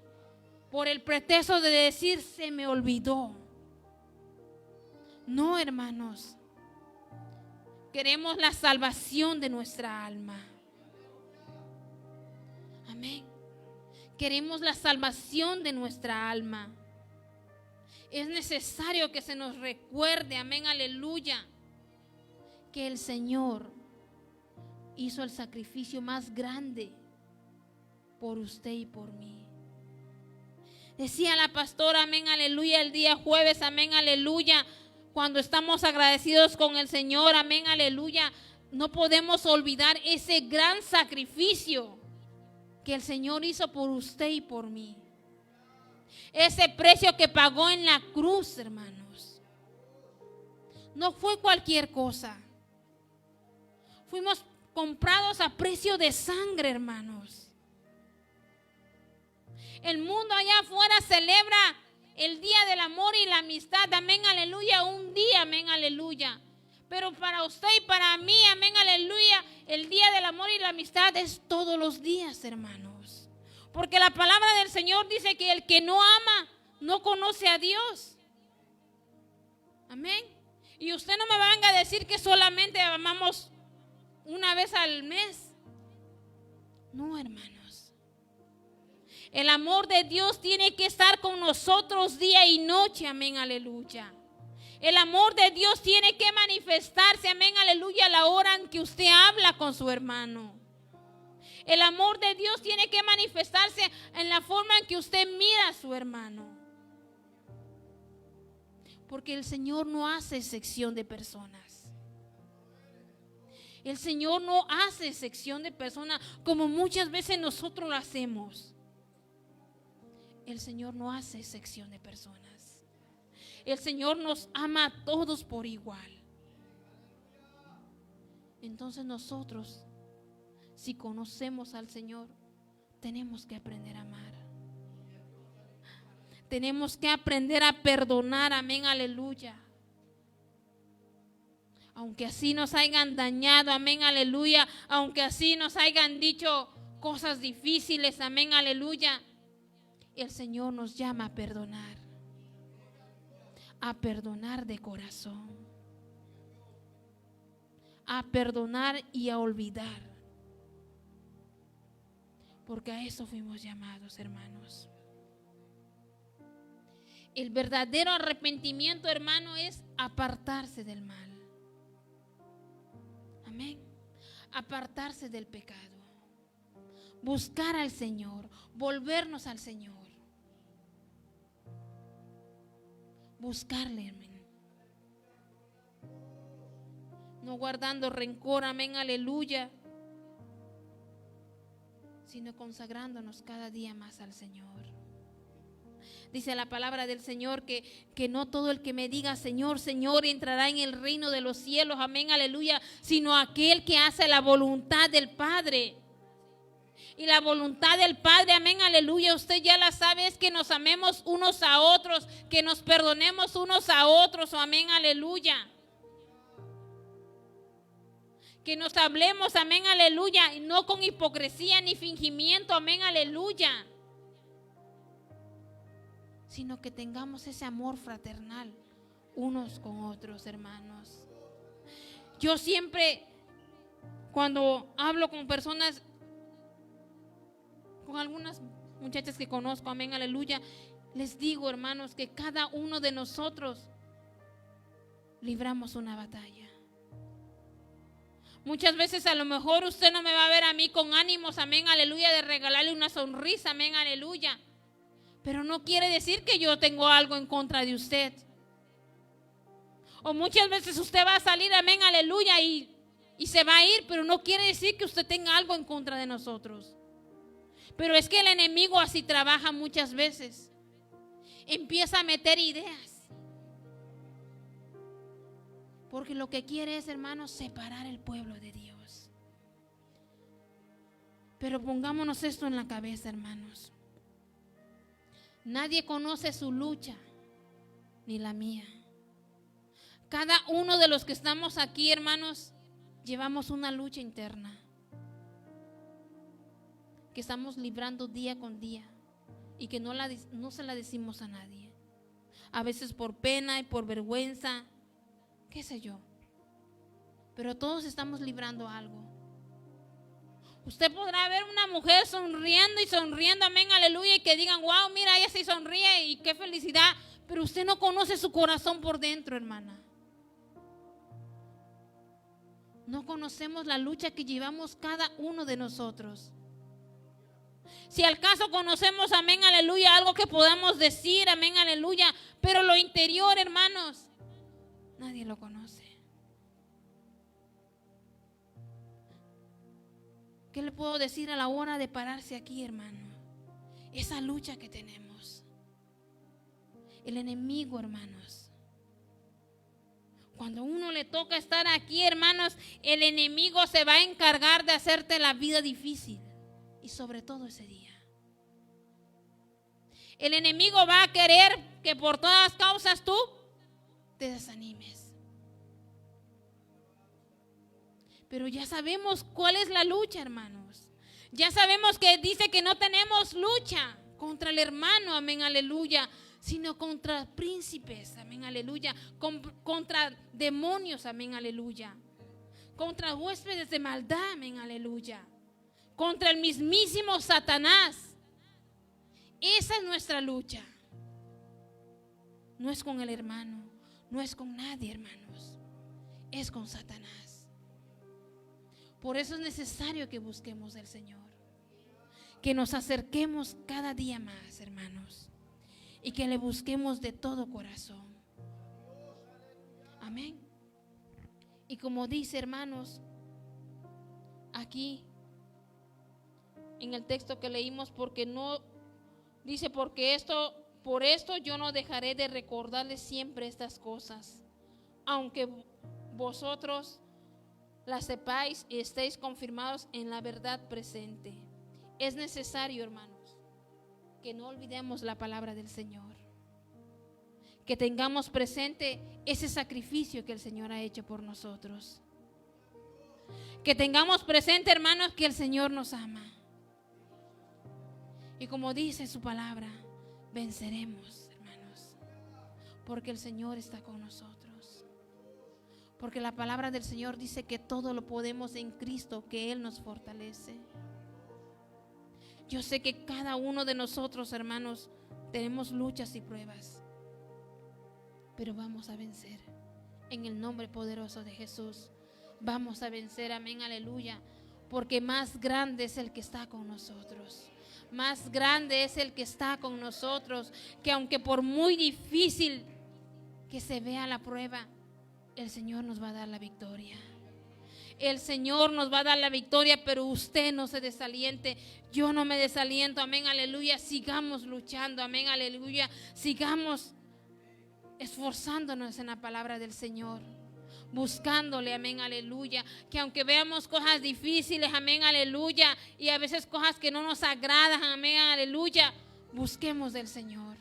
por el pretexto de decir se me olvidó. No, hermanos, queremos la salvación de nuestra alma. Amén. Queremos la salvación de nuestra alma. Es necesario que se nos recuerde, amén, aleluya, que el Señor hizo el sacrificio más grande por usted y por mí. Decía la pastora, amén, aleluya, el día jueves, amén, aleluya, cuando estamos agradecidos con el Señor, amén, aleluya, no podemos olvidar ese gran sacrificio que el Señor hizo por usted y por mí. Ese precio que pagó en la cruz, hermanos. No fue cualquier cosa. Fuimos comprados a precio de sangre, hermanos. El mundo allá afuera celebra el día del amor y la amistad, amén, aleluya, un día, amén, aleluya. Pero para usted y para mí, amén, aleluya, el día del amor y la amistad es todos los días, hermanos. Porque la palabra del Señor dice que el que no ama no conoce a Dios. Amén. Y usted no me venga a decir que solamente amamos una vez al mes. No, hermanos. El amor de Dios tiene que estar con nosotros día y noche, amén, aleluya. El amor de Dios tiene que manifestarse, amén, aleluya, a la hora en que usted habla con su hermano. El amor de Dios tiene que manifestarse en la forma en que usted mira a su hermano. Porque el Señor no hace excepción de personas. El Señor no hace excepción de personas como muchas veces nosotros lo hacemos. El Señor no hace excepción de personas. El Señor nos ama a todos por igual. Entonces nosotros, si conocemos al Señor, tenemos que aprender a amar. Tenemos que aprender a perdonar, amén, aleluya. Aunque así nos hayan dañado, amén, aleluya. Aunque así nos hayan dicho cosas difíciles, amén, aleluya. El Señor nos llama a perdonar de corazón, a perdonar y a olvidar. Porque a eso fuimos llamados, hermanos. El verdadero arrepentimiento, hermano, es apartarse del mal. Amén. Apartarse del pecado. Buscar al Señor. Volvernos al Señor. Buscarle, amén. No guardando rencor, amén, aleluya. Sino consagrándonos cada día más al Señor. Dice la palabra del Señor que no todo el que me diga Señor, Señor entrará en el reino de los cielos, amén, aleluya, sino aquel que hace la voluntad del Padre. Y la voluntad del Padre, amén, aleluya, usted ya la sabe, es que nos amemos unos a otros, que nos perdonemos unos a otros, amén, aleluya. Que nos hablemos, amén, aleluya, y no con hipocresía ni fingimiento, amén, aleluya. Sino que tengamos ese amor fraternal unos con otros, hermanos. Yo siempre, cuando hablo con personas, con algunas muchachas que conozco, amén, aleluya, les digo, hermanos, que cada uno de nosotros libramos una batalla. Muchas veces a lo mejor usted no me va a ver a mí con ánimos, amén, aleluya, de regalarle una sonrisa, amén, aleluya. Pero no quiere decir que yo tengo algo en contra de usted. O muchas veces usted va a salir, amén, aleluya, y se va a ir, pero no quiere decir que usted tenga algo en contra de nosotros. Pero es que el enemigo así trabaja muchas veces. Empieza a meter ideas. Porque lo que quiere es, hermanos, separar el pueblo de Dios. Pero pongámonos esto en la cabeza, hermanos. Nadie conoce su lucha, ni la mía. Cada uno de los que estamos aquí, hermanos, llevamos una lucha interna que estamos librando día con día y que no se la decimos a nadie. A veces por pena y por vergüenza, qué sé yo. Pero todos estamos librando algo. Usted podrá ver una mujer sonriendo y sonriendo, amén, aleluya, y que digan, wow, mira, ella sí sonríe y qué felicidad. Pero usted no conoce su corazón por dentro, hermana. No conocemos la lucha que llevamos cada uno de nosotros. Si al caso conocemos, amén, aleluya, algo que podamos decir, amén, aleluya, pero lo interior, hermanos, nadie lo conoce. ¿Qué le puedo decir a la hora de pararse aquí, hermano? Esa lucha que tenemos. El enemigo, hermanos. Cuando uno le toca estar aquí, hermanos, el enemigo se va a encargar de hacerte la vida difícil. Y sobre todo ese día. El enemigo va a querer que por todas causas tú te desanimes. Pero ya sabemos cuál es la lucha, hermanos. Ya sabemos que dice que no tenemos lucha contra el hermano, amén, aleluya, sino contra príncipes, amén, aleluya, contra demonios, amén, aleluya, contra huéspedes de maldad, amén, aleluya, contra el mismísimo Satanás. Esa es nuestra lucha. No es con el hermano, no es con nadie, hermanos, es con Satanás. Por eso es necesario que busquemos al Señor, que nos acerquemos cada día más, hermanos, y que le busquemos de todo corazón. Amén. Y como dice, hermanos, aquí en el texto que leímos, porque no dice, por esto yo no dejaré de recordarles siempre estas cosas, aunque vosotros las sepáis y estéis confirmados en la verdad presente. Es necesario, hermanos, que no olvidemos la palabra del Señor, que tengamos presente ese sacrificio que el Señor ha hecho por nosotros, que tengamos presente, hermanos, que el Señor nos ama. Y como dice su palabra, venceremos, hermanos, porque el Señor está con nosotros. Porque la palabra del Señor dice que todo lo podemos en Cristo, que Él nos fortalece. Yo sé que cada uno de nosotros, hermanos, tenemos luchas y pruebas, pero vamos a vencer en el nombre poderoso de Jesús. Vamos a vencer, amén, aleluya, porque más grande es el que está con nosotros. Más grande es el que está con nosotros, que aunque por muy difícil que se vea la prueba, el Señor nos va a dar la victoria. El Señor nos va a dar la victoria, pero usted no se desaliente. Yo no me desaliento, amén, aleluya. Sigamos luchando, amén, aleluya. Sigamos esforzándonos en la palabra del Señor, buscándole, amén, aleluya. Que aunque veamos cosas difíciles, amén, aleluya, y a veces cosas que no nos agradan, amén, aleluya, busquemos del Señor.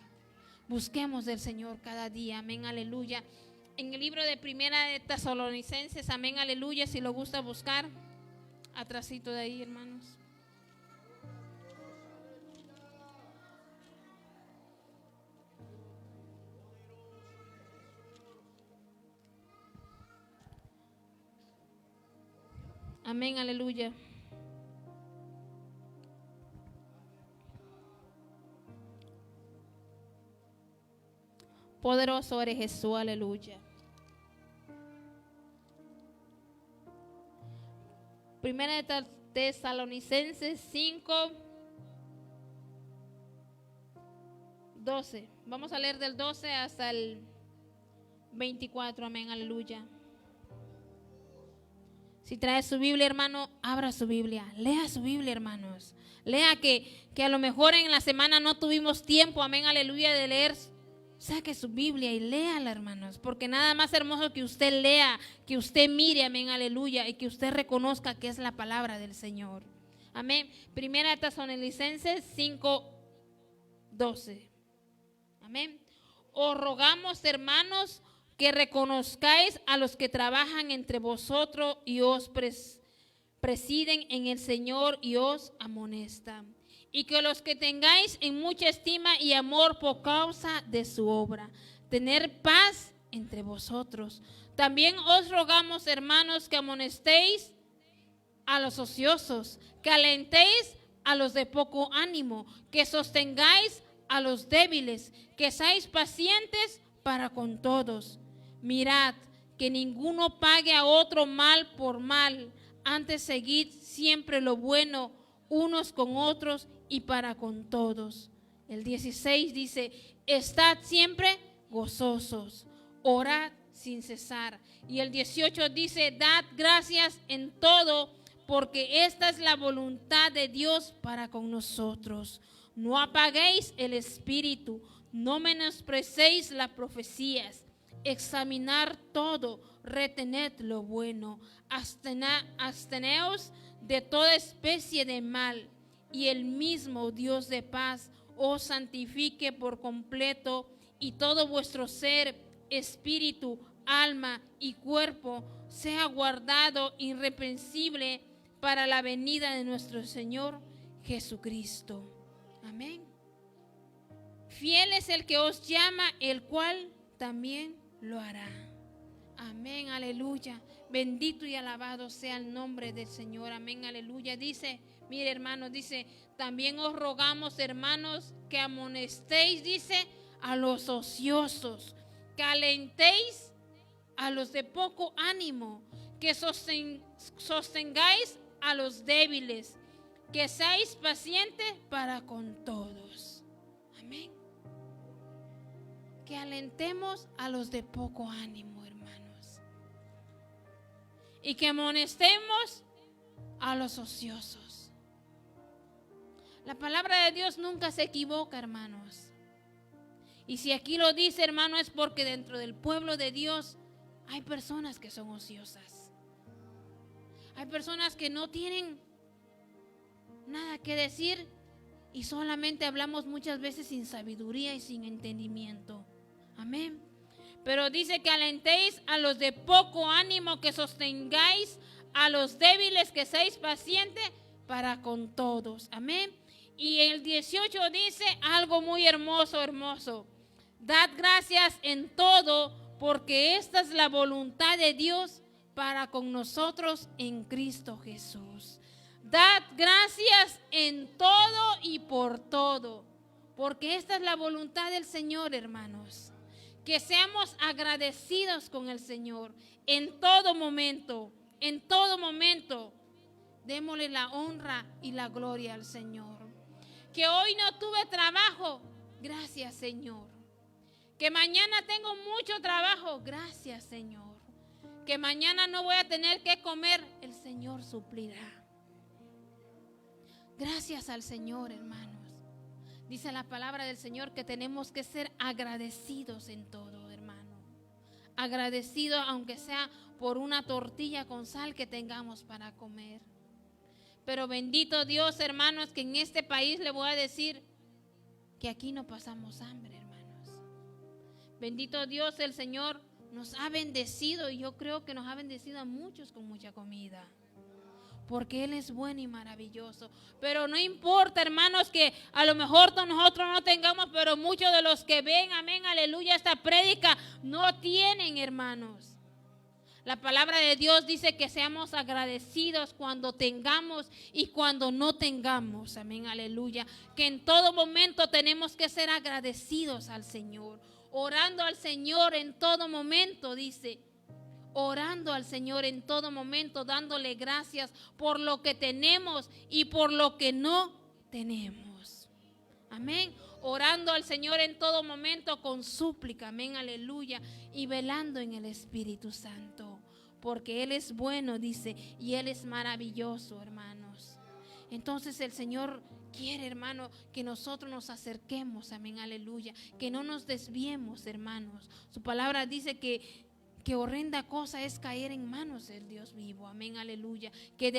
Busquemos del Señor cada día, amén, aleluya. En el libro de Primera de Tesalonicenses, amén, aleluya, si lo gusta buscar, atrásito de ahí, hermanos. Amén, aleluya. Poderoso eres Jesús, aleluya. Primera de Tesalonicenses 5:12. Vamos a leer del 12 hasta el 24, amén, aleluya. Si trae su Biblia, hermano, abra su Biblia, lea su Biblia, hermanos. Lea que a lo mejor en la semana no tuvimos tiempo, amén, aleluya, de leer. Saque su Biblia y léala, hermanos, porque nada más hermoso que usted lea, que usted mire, amén, aleluya, y que usted reconozca que es la palabra del Señor. Amén. Primera de Tesalonicenses 5:12. Amén. Os rogamos, hermanos, que reconozcáis a los que trabajan entre vosotros y os presiden en el Señor y os amonestan. Y que los que tengáis en mucha estima y amor por causa de su obra, tener paz entre vosotros. También os rogamos, hermanos, que amonestéis a los ociosos, que alentéis a los de poco ánimo, que sostengáis a los débiles, que seáis pacientes para con todos. Mirad que ninguno pague a otro mal por mal, antes seguid siempre lo bueno unos con otros y para con todos. El 16 dice, estad siempre gozosos, orad sin cesar. Y el 18 dice, dad gracias en todo, porque esta es la voluntad de Dios para con nosotros. No apaguéis el espíritu, no menosprecéis las profecías, examinar todo, retened lo bueno, absteneos de toda especie de mal, y el mismo Dios de paz os santifique por completo, y todo vuestro ser, espíritu, alma y cuerpo sea guardado irreprensible para la venida de nuestro Señor Jesucristo. Amén. Fiel es el que os llama, el cual también lo hará. Amén, aleluya. Bendito y alabado sea el nombre del Señor. Amén, aleluya. Dice, mire, hermanos, dice, también os rogamos, hermanos, que amonestéis, dice, a los ociosos, que alentéis a los de poco ánimo, que sostengáis a los débiles, que seáis pacientes para con todos. Amén. Que alentemos a los de poco ánimo, hermanos, y que amonestemos a los ociosos. La palabra de Dios nunca se equivoca, hermanos. Y si aquí lo dice, hermano, es porque dentro del pueblo de Dios hay personas que son ociosas. Hay personas que no tienen nada que decir y solamente hablamos muchas veces sin sabiduría y sin entendimiento. Amén. Pero dice que alentéis a los de poco ánimo, que sostengáis a los débiles, que seáis pacientes para con todos. Amén. Y el 18 dice algo muy hermoso, hermoso. Dad gracias en todo, porque esta es la voluntad de Dios para con nosotros en Cristo Jesús. Dad gracias en todo y por todo, porque esta es la voluntad del Señor, hermanos. Que seamos agradecidos con el Señor en todo momento, en todo momento. Démosle la honra y la gloria al Señor. Que hoy no tuve trabajo, gracias, Señor. Que mañana tengo mucho trabajo, gracias, Señor. Que mañana no voy a tener que comer, el Señor suplirá. Gracias al Señor, hermanos. Dice la palabra del Señor que tenemos que ser agradecidos en todo, hermano. Agradecidos aunque sea por una tortilla con sal que tengamos para comer. Pero bendito Dios, hermanos, que en este país le voy a decir que aquí no pasamos hambre, hermanos. Bendito Dios, el Señor nos ha bendecido y yo creo que nos ha bendecido a muchos con mucha comida. Porque Él es bueno y maravilloso. Pero no importa, hermanos, que a lo mejor nosotros no tengamos, pero muchos de los que ven, amén, aleluya, esta prédica no tienen, hermanos. La palabra de Dios dice que seamos agradecidos cuando tengamos y cuando no tengamos, amén, aleluya. Que en todo momento tenemos que ser agradecidos al Señor. Orando al Señor en todo momento, dice. Orando al Señor en todo momento, dándole gracias por lo que tenemos y por lo que no tenemos. Amén. Orando al Señor en todo momento con súplica, amén, aleluya, y velando en el Espíritu Santo, porque Él es bueno, dice, y Él es maravilloso, hermanos. Entonces el Señor quiere, hermano, que nosotros nos acerquemos, amén, aleluya, que no nos desviemos, hermanos. Su palabra dice que horrenda cosa es caer en manos del Dios vivo, amén, aleluya, que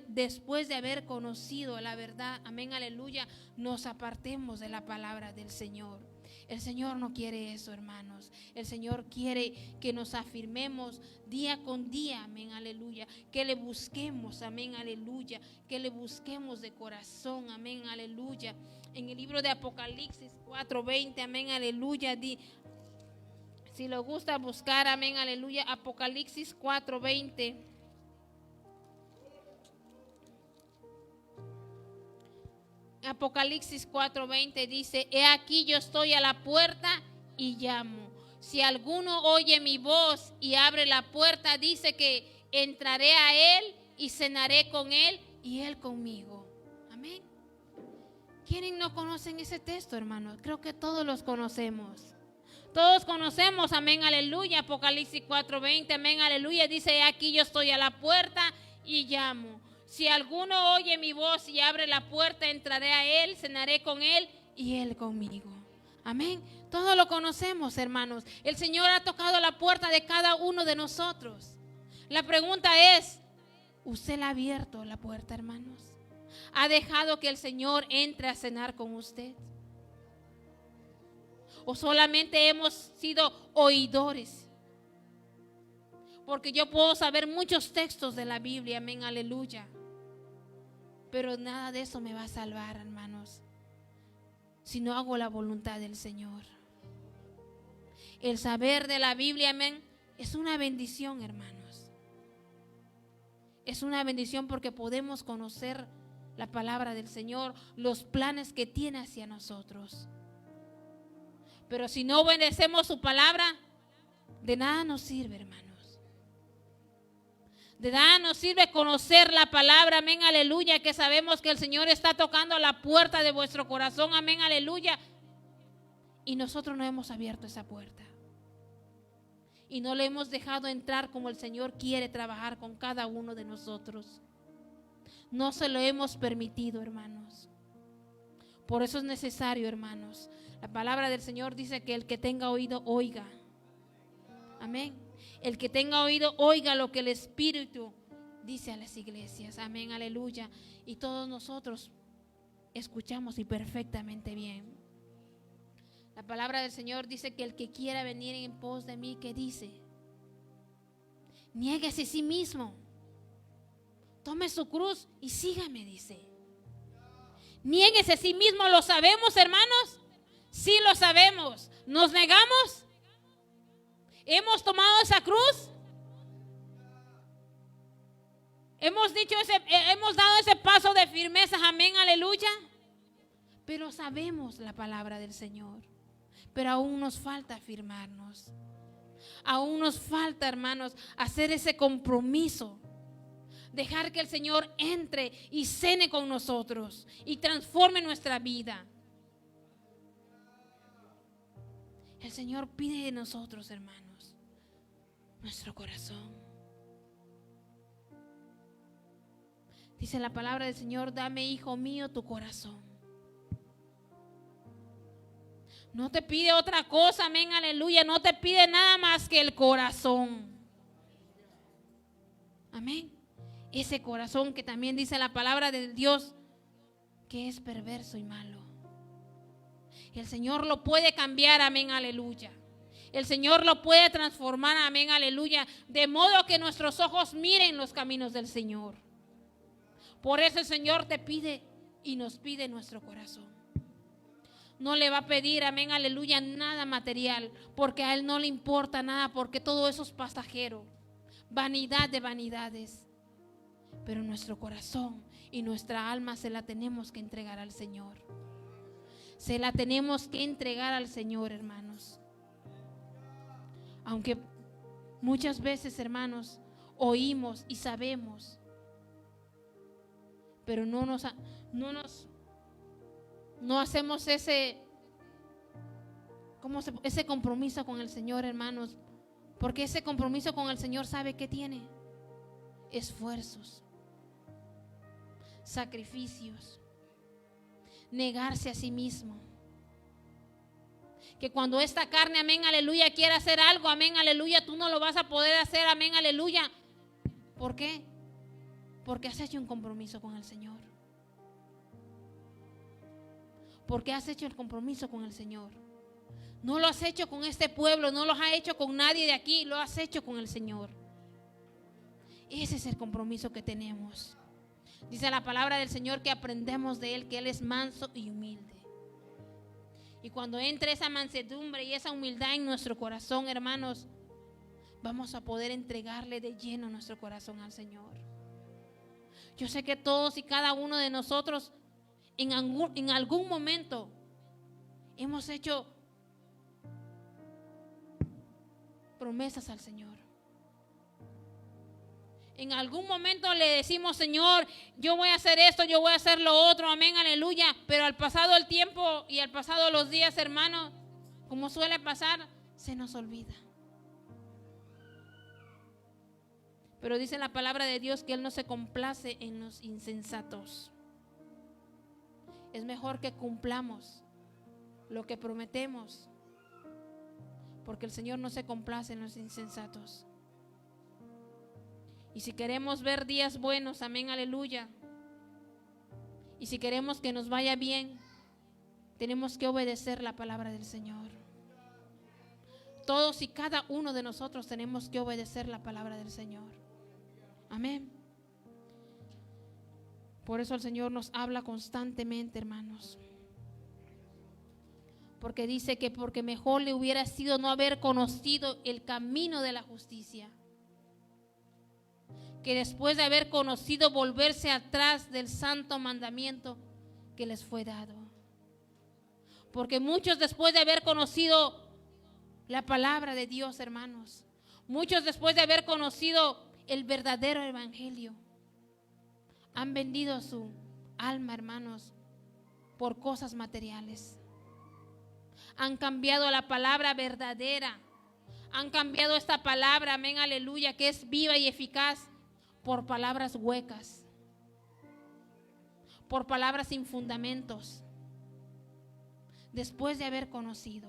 después de haber conocido la verdad, amén, aleluya, nos apartemos de la palabra del Señor. El Señor no quiere eso, hermanos. El Señor quiere que nos afirmemos día con día, amén, aleluya, que le busquemos, amén, aleluya, que le busquemos de corazón, amén, aleluya. En el libro de Apocalipsis 4:20, amén, aleluya, si le gusta buscar, amén, aleluya, Apocalipsis 4:20. Apocalipsis 4:20 dice: He aquí yo estoy a la puerta y llamo. Si alguno oye mi voz y abre la puerta, dice que entraré a él y cenaré con él y él conmigo. Amén. ¿Quiénes no conocen ese texto, hermanos? Creo que todos los conocemos. Todos conocemos, amén, aleluya, Apocalipsis 4:20, amén, aleluya, dice: aquí yo estoy a la puerta y llamo. Si alguno oye mi voz y abre la puerta, entraré a él, cenaré con él y él conmigo. Amén. Todos lo conocemos, hermanos. El Señor ha tocado la puerta de cada uno de nosotros. La pregunta es, ¿usted le ha abierto la puerta, hermanos? ¿Ha dejado que el Señor entre a cenar con usted? ¿O solamente hemos sido oidores? Porque yo puedo saber muchos textos de la Biblia, amén, aleluya, pero nada de eso me va a salvar, hermanos, si no hago la voluntad del Señor. El saber de la Biblia, amén, es una bendición, hermanos. Es una bendición porque podemos conocer la palabra del Señor, los planes que tiene hacia nosotros. Pero si no obedecemos su palabra, de nada nos sirve, hermanos. De nada nos sirve conocer la palabra, amén, aleluya, que sabemos que el Señor está tocando a la puerta de vuestro corazón, amén, aleluya. Y nosotros no hemos abierto esa puerta. Y no le hemos dejado entrar como el Señor quiere trabajar con cada uno de nosotros. No se lo hemos permitido, hermanos. Por eso es necesario, hermanos. La palabra del Señor dice que el que tenga oído, oiga. Amén. El que tenga oído, oiga lo que el Espíritu dice a las iglesias. Amén, aleluya. Y todos nosotros escuchamos y perfectamente bien. La palabra del Señor dice que el que quiera venir en pos de mí, ¿qué dice? Niéguese a sí mismo. Tome su cruz y sígame, dice. Niéguese a sí mismo. ¿Lo sabemos, hermanos? Sí lo sabemos. ¿Nos negamos? ¿Hemos tomado esa cruz? Hemos dado ese paso de firmeza, amén, aleluya. Pero sabemos la palabra del Señor. Pero aún nos falta afirmarnos. Aún nos falta, hermanos, hacer ese compromiso. Dejar que el Señor entre y cene con nosotros y transforme nuestra vida. El Señor pide de nosotros, hermanos, nuestro corazón. Dice la palabra del Señor: dame, hijo mío, tu corazón. No te pide otra cosa, amén, aleluya. No te pide nada más que el corazón. Amén. Ese corazón que también dice la palabra de Dios que es perverso y malo. El Señor lo puede cambiar, amén, aleluya. El Señor lo puede transformar, amén, aleluya. De modo que nuestros ojos miren los caminos del Señor. Por eso el Señor te pide y nos pide nuestro corazón. No le va a pedir, amén, aleluya, nada material, porque a Él no le importa nada, porque todo eso es pasajero. Vanidad de vanidades. Pero nuestro corazón y nuestra alma se la tenemos que entregar al Señor. Se la tenemos que entregar al Señor, hermanos. Aunque muchas veces, hermanos, oímos y sabemos, pero no hacemos ese compromiso con el Señor, hermanos. Porque ese compromiso con el Señor, ¿sabe qué tiene? Esfuerzos, sacrificios, negarse a sí mismo. Que cuando esta carne, amén, aleluya, quiera hacer algo, amén, aleluya, tú no lo vas a poder hacer, amén, aleluya. ¿Por qué? Porque has hecho un compromiso con el Señor. Porque has hecho el compromiso con el Señor. No lo has hecho con este pueblo, no lo has hecho con nadie de aquí, lo has hecho con el Señor. Ese es el compromiso que tenemos. Dice la palabra del Señor que aprendemos de Él, que Él es manso y humilde. Y cuando entre esa mansedumbre y esa humildad en nuestro corazón, hermanos, vamos a poder entregarle de lleno nuestro corazón al Señor. Yo sé que todos y cada uno de nosotros en algún momento hemos hecho promesas al Señor. En algún momento le decimos: Señor, yo voy a hacer esto, yo voy a hacer lo otro, amén, aleluya. Pero al pasado el tiempo y al pasado los días, hermanos, como suele pasar, se nos olvida. Pero dice la palabra de Dios que Él no se complace en los insensatos. Es mejor que cumplamos lo que prometemos, porque el Señor no se complace en los insensatos. Y si queremos ver días buenos, amén, aleluya, y si queremos que nos vaya bien, tenemos que obedecer la palabra del Señor. Todos y cada uno de nosotros tenemos que obedecer la palabra del Señor. Amén. Por eso el Señor nos habla constantemente, hermanos. Porque dice que porque mejor le hubiera sido no haber conocido el camino de la justicia, que después de haber conocido volverse atrás del santo mandamiento que les fue dado. Porque muchos después de haber conocido la palabra de Dios, hermanos, muchos después de haber conocido el verdadero evangelio, han vendido su alma, hermanos, por cosas materiales. Han cambiado la palabra verdadera. Han cambiado esta palabra, amén, aleluya, que es viva y eficaz, por palabras huecas. por palabras sin fundamentos, después de haber conocido.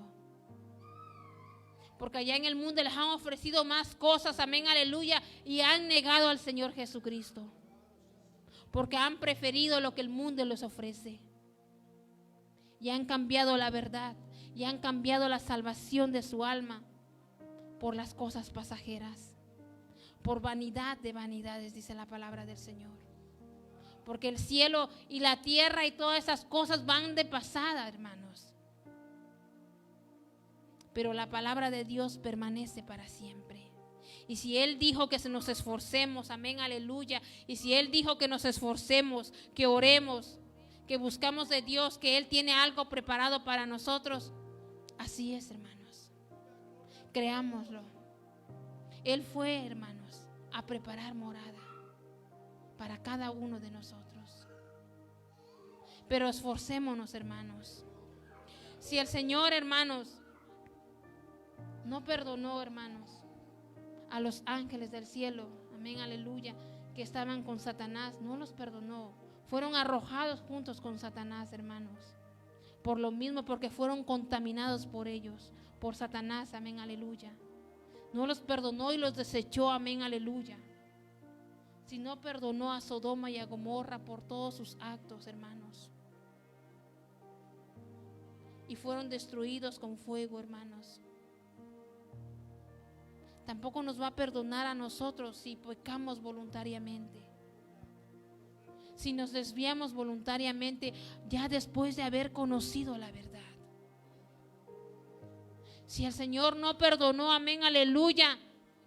Porque allá en el mundo les han ofrecido más cosas, amén, aleluya, y han negado al Señor Jesucristo. Porque han preferido lo que el mundo les ofrece. Y han cambiado la verdad, y han cambiado la salvación de su alma por las cosas pasajeras, por vanidad de vanidades, dice la palabra del Señor. Porque el cielo y la tierra y todas esas cosas van de pasada, hermanos. Pero la palabra de Dios permanece para siempre. Y si Él dijo que nos esforcemos, amén, aleluya. Y si Él dijo que nos esforcemos, que oremos, que buscamos de Dios, que Él tiene algo preparado para nosotros, así es, hermanos. Creámoslo. Él fue, hermanos, a preparar morada para cada uno de nosotros. Pero esforcémonos, hermanos. Si el Señor, hermanos, no perdonó, hermanos, a los ángeles del cielo, amén, aleluya, que estaban con Satanás, no los perdonó. Fueron arrojados juntos con Satanás, hermanos. Por lo mismo, porque fueron contaminados por ellos, por Satanás, amén, aleluya. No los perdonó y los desechó, amén, aleluya. Sino perdonó a Sodoma y a Gomorra por todos sus actos, hermanos. Y fueron destruidos con fuego, hermanos. Tampoco nos va a perdonar a nosotros si pecamos voluntariamente. Si nos desviamos voluntariamente ya después de haber conocido la verdad. Si el Señor no perdonó, amén, aleluya,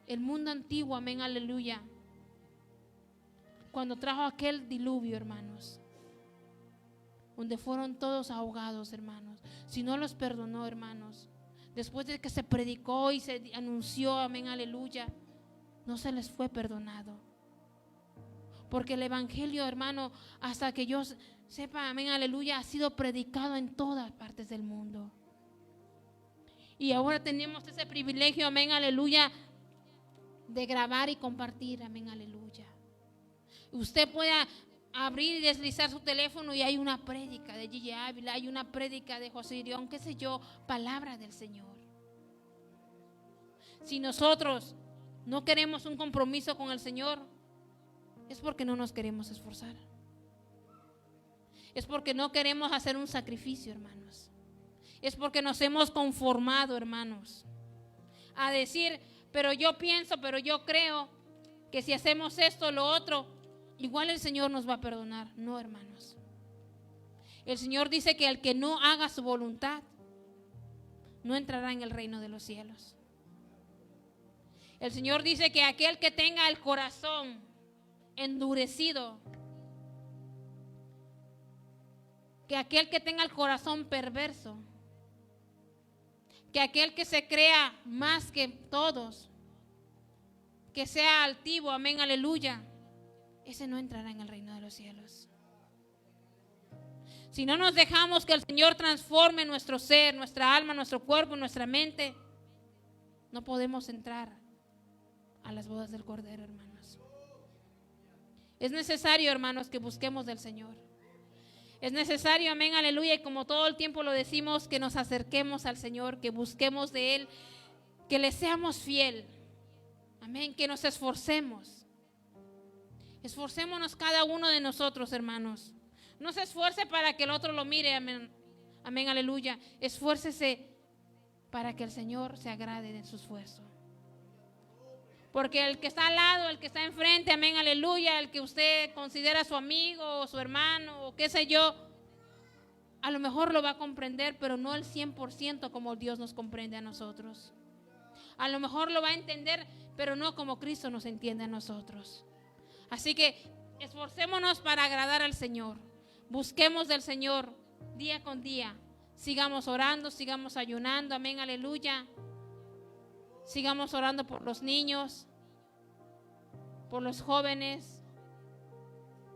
el mundo antiguo, amén, aleluya, cuando trajo aquel diluvio, hermanos, donde fueron todos ahogados, hermanos, si no los perdonó, hermanos, después de que se predicó y se anunció, amén, aleluya, no se les fue perdonado. Porque el evangelio, hermano, hasta que yo sepa, amén, aleluya, ha sido predicado en todas partes del mundo. Y ahora tenemos ese privilegio, amén, aleluya, de grabar y compartir, amén, aleluya. Usted puede abrir y deslizar su teléfono y hay una prédica de Gigi Ávila, hay una prédica de José Irión, qué sé yo, palabra del Señor. Si nosotros no queremos un compromiso con el Señor, es porque no nos queremos esforzar. Es porque no queremos hacer un sacrificio, hermanos. Es porque nos hemos conformado, hermanos, a decir, pero yo pienso, pero yo creo que si hacemos esto o lo otro, igual el Señor nos va a perdonar. No, hermanos. El Señor dice que el que no haga su voluntad no entrará en el reino de los cielos. El Señor dice que aquel que tenga el corazón endurecido, que aquel que tenga el corazón perverso, que aquel que se crea más que todos, que sea altivo, amén, aleluya, ese no entrará en el reino de los cielos. Si no nos dejamos que el Señor transforme nuestro ser, nuestra alma, nuestro cuerpo, nuestra mente, no podemos entrar a las bodas del Cordero, hermanos. Es necesario, hermanos, que busquemos del Señor. Es necesario, amén, aleluya, y como todo el tiempo lo decimos, que nos acerquemos al Señor, que busquemos de Él, que le seamos fiel. Amén, que nos esforcemos. Esforcémonos cada uno de nosotros, hermanos. No se esfuerce para que el otro lo mire, amén, amén, aleluya. Esfuércese para que el Señor se agrade de su esfuerzo. Porque el que está al lado, el que está enfrente, amén, aleluya, el que usted considera su amigo o su hermano o qué sé yo, a lo mejor lo va a comprender, pero no el 100% como Dios nos comprende a nosotros. A lo mejor lo va a entender, pero no como Cristo nos entiende a nosotros. Así que esforcémonos para agradar al Señor. Busquemos del Señor día con día. Sigamos orando, sigamos ayunando, amén, aleluya. Sigamos orando por los niños, por los jóvenes,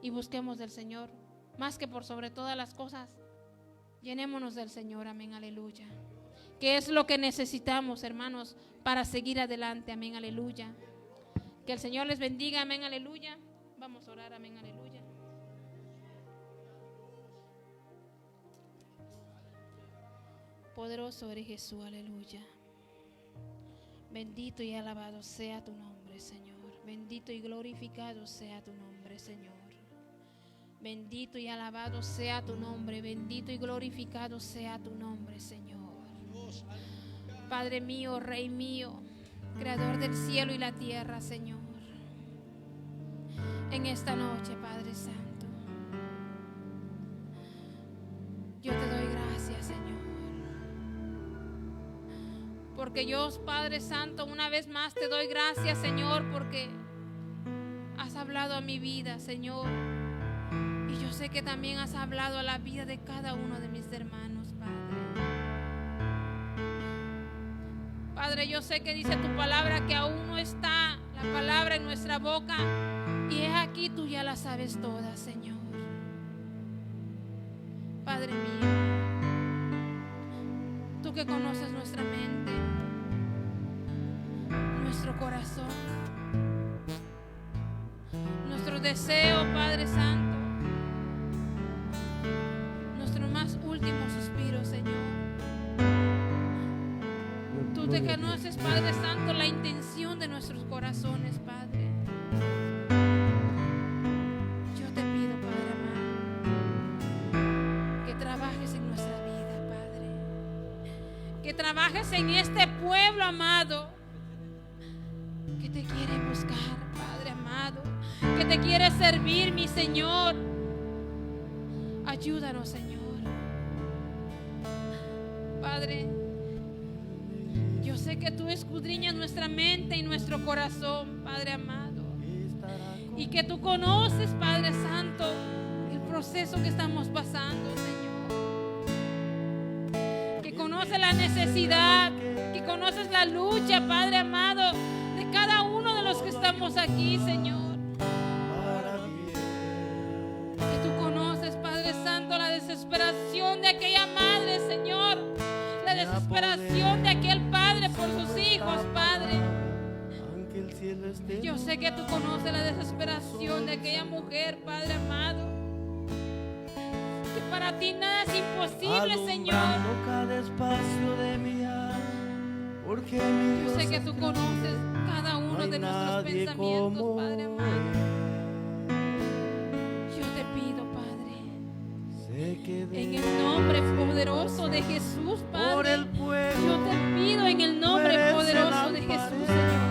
y busquemos del Señor. Más que por sobre todas las cosas, llenémonos del Señor, amén, aleluya. Que es lo que necesitamos, hermanos, para seguir adelante, amén, aleluya. Que el Señor les bendiga, amén, aleluya. Vamos a orar, amén, aleluya. Poderoso eres Jesús, aleluya. Bendito y alabado sea tu nombre, Señor. Bendito y glorificado sea tu nombre, Señor. Bendito y alabado sea tu nombre. Bendito y glorificado sea tu nombre, Señor. Padre mío, Rey mío, Creador del cielo y la tierra, Señor. En esta noche, Padre Santo, yo te doy gracias, Señor. Porque yo, Padre Santo, una vez más te doy gracias, Señor, porque has hablado a mi vida, Señor. Y yo sé que también has hablado a la vida de cada uno de mis hermanos, Padre. Padre, yo sé que dice tu palabra que aún no está la palabra en nuestra boca. Y es aquí, tú ya la sabes toda, Señor. Padre mío, tú que conoces nuestra mente, nuestro corazón, nuestro deseo, Padre Santo, nuestro más último suspiro, Señor. Tú te conoces, Padre Santo, la intención de nuestros corazones, Padre. Yo te pido, Padre amado, que trabajes en nuestra vida, Padre. Que trabajes en este pueblo, amado, que te quiere buscar, Padre amado, que te quiere servir, mi Señor. Ayúdanos, Señor. Padre, yo sé que tú escudriñas nuestra mente y nuestro corazón, Padre amado, y que tú conoces, Padre Santo, el proceso que estamos pasando, Señor. Que conoces la necesidad, que conoces la lucha, Padre amado, de cada uno de los que estamos aquí, Señor. Que tú conoces, Padre Santo, la desesperación de aquella madre, Señor. La desesperación de aquel padre por sus hijos, Padre. Yo sé que tú conoces la desesperación de aquella mujer, Padre amado. Que para ti nada es imposible, Señor. Yo sé que tú conoces cada uno de nuestros pensamientos, Padre amado. Yo te pido, Padre, en el nombre poderoso de Jesús, Padre. Yo te pido en el nombre poderoso de Jesús, Señor,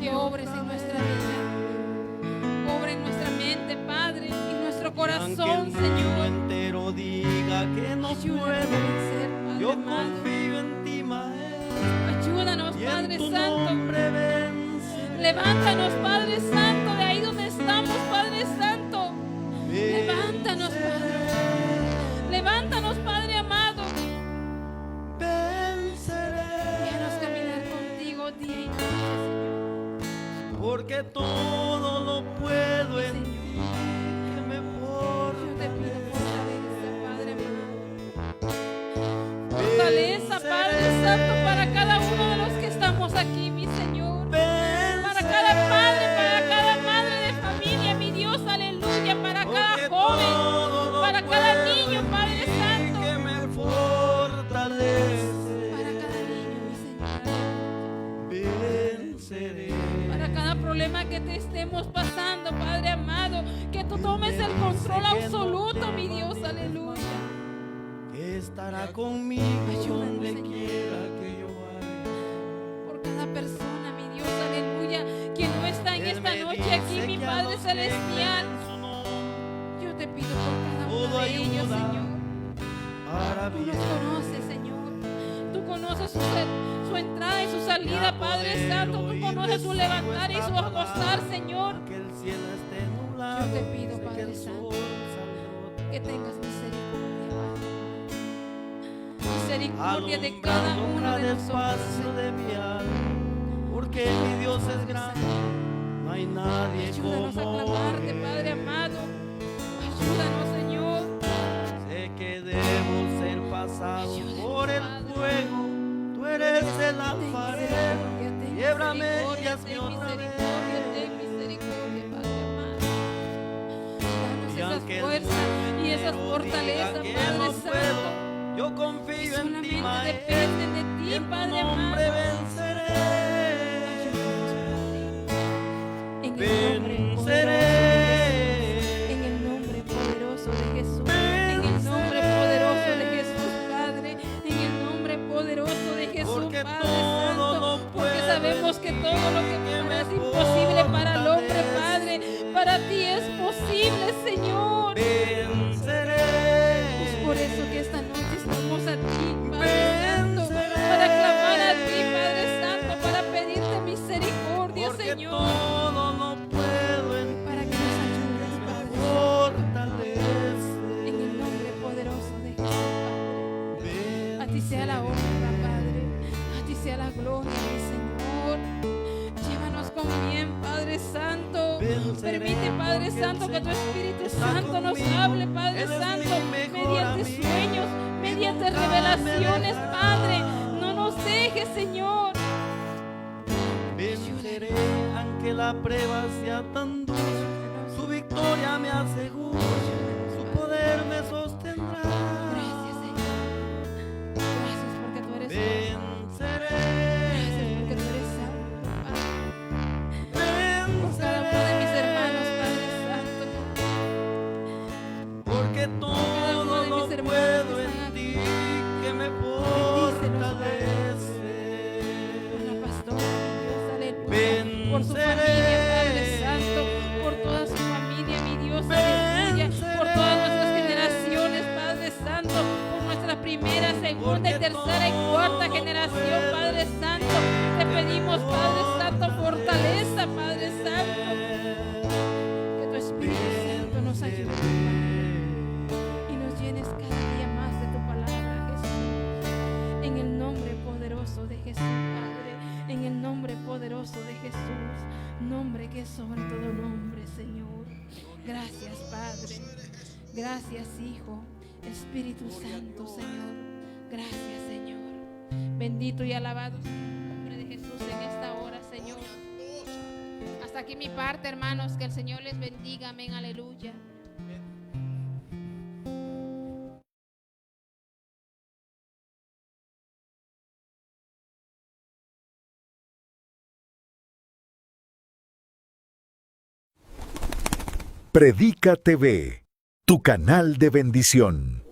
que obres en nuestra vida, obra en nuestra mente, Padre, y nuestro corazón, Señor. Ayúdanos a vencer, Padre amado. Ayúdanos, Padre Santo. Levántanos, Padre Santo, de ahí donde estamos, Padre Santo. Levántanos, Padre. Levántanos, Padre amado. Déjanos caminar contigo día y noche, Señor. Porque todo lo puedo en ti, que me Yo te pido fortaleza, Padre amado. Fortaleza, Padre Santo, para cada uno de los que estamos aquí, mi Señor. Para cada padre, para cada madre de familia, mi Dios, aleluya. Para cada joven, para cada niño, Padre Santo. que me fortalece. Para cada niño, mi Señor. Venceré. Para cada problema que te estemos pasando, Padre amado, que tú tomes el control absoluto, mi Dios, aleluya. Que estará conmigo donde quiera que yo vaya. Por cada persona, mi Dios, aleluya, que no está en esta noche aquí, mi Padre Celestial. Yo te pido por cada uno de ellos, Señor. Tú los conoces, Señor. Tú conoces su entrada y su salida, Padre Santo. Tú conoces su levantar y su acostar, Señor. Yo te pido, Padre Santo, que tengas misericordia, Padre. Misericordia de cada uno de nosotros, de mi alma, porque mi Dios es grande, no hay nadie ayúdanos a como clamarte, Él. Padre amado. Ayúdanos, Señor. Sé que debo ser pasado Ayúdanos, por el Padre. fuego, tú eres el Ten alfarero, misericordia, ten quiebrame y misericordia, hazme ten otra misericordia, vez. ten misericordia, Padre amado. Danos Y esas aunque el fuerzas y esas mundo fortalezas, diga que Padre no Santo. puedo, Yo confío en ti, solamente Maestro. dependen de Y ti, en tu Padre nombre amado. venceré. En el nombre Venceré. en el nombre poderoso de Jesús, en el nombre poderoso de Jesús, Padre, en el nombre poderoso de Jesús, Porque Padre todo Santo, lo porque puedo sabemos en que ti, todo lo que que me es imposible para el hombre, fortalece. Padre, para ti es posible, Señor. Venceré. Es por eso que esta noche estamos a ti, Padre Santo, para clamar a ti, Padre Santo, para pedirte misericordia, Porque Señor, todo lo puedo en para ti, que nos ayudes, que me Padre. fortalece. En el nombre poderoso de Jesús, Padre. A ti sea la Venceré. honra, Padre. A ti sea la gloria, mi Señor. Llévanos con bien, Padre Santo. Venceré, Permite, Padre porque Santo, el que tu Señor Espíritu está Santo nos conmigo. hable, Padre Él es Santo, mi mejor mediante amigo. sueños, mediante nunca me revelaciones, dejará. Padre. No nos dejes, Señor. Venceré, aunque la prueba sea tan dura. Su victoria me asegura, su poder me sostendrá. Gracias, Señor. Gracias porque tú eres santo. Gracias porque tú eres santo, Padre. Por cada uno de mis hermanos, Padre Santo. Porque cada uno todo de lo mis hermanos puedo que en están ti, aquí. que me Bendícelos, por la fortalece. pastora, mi Dios, aleluya. Por su familia, Padre Santo. Por toda su familia, mi Dios, aleluya. Por todas nuestras generaciones, Padre Santo. Por nuestra primera, segunda y tercera y cuarta generación, Padre Santo. Te pedimos, Padre Santo, fortaleza, Padre Santo. Que tu Espíritu Santo nos ayude, Padre, y nos llenes cada día más de tu palabra, Jesús. En el nombre poderoso de Jesús, Padre. En el nombre poderoso de Jesús. Nombre que es sobre todo nombre, Señor. Gracias, Padre. Gracias, Hijo. Espíritu Santo, Señor. Gracias, Señor. Bendito y alabado sea el nombre de Jesús en esta hora, Señor. Hasta aquí mi parte, hermanos. Que el Señor les bendiga. Amén. Aleluya. Predica TV, tu canal de bendición.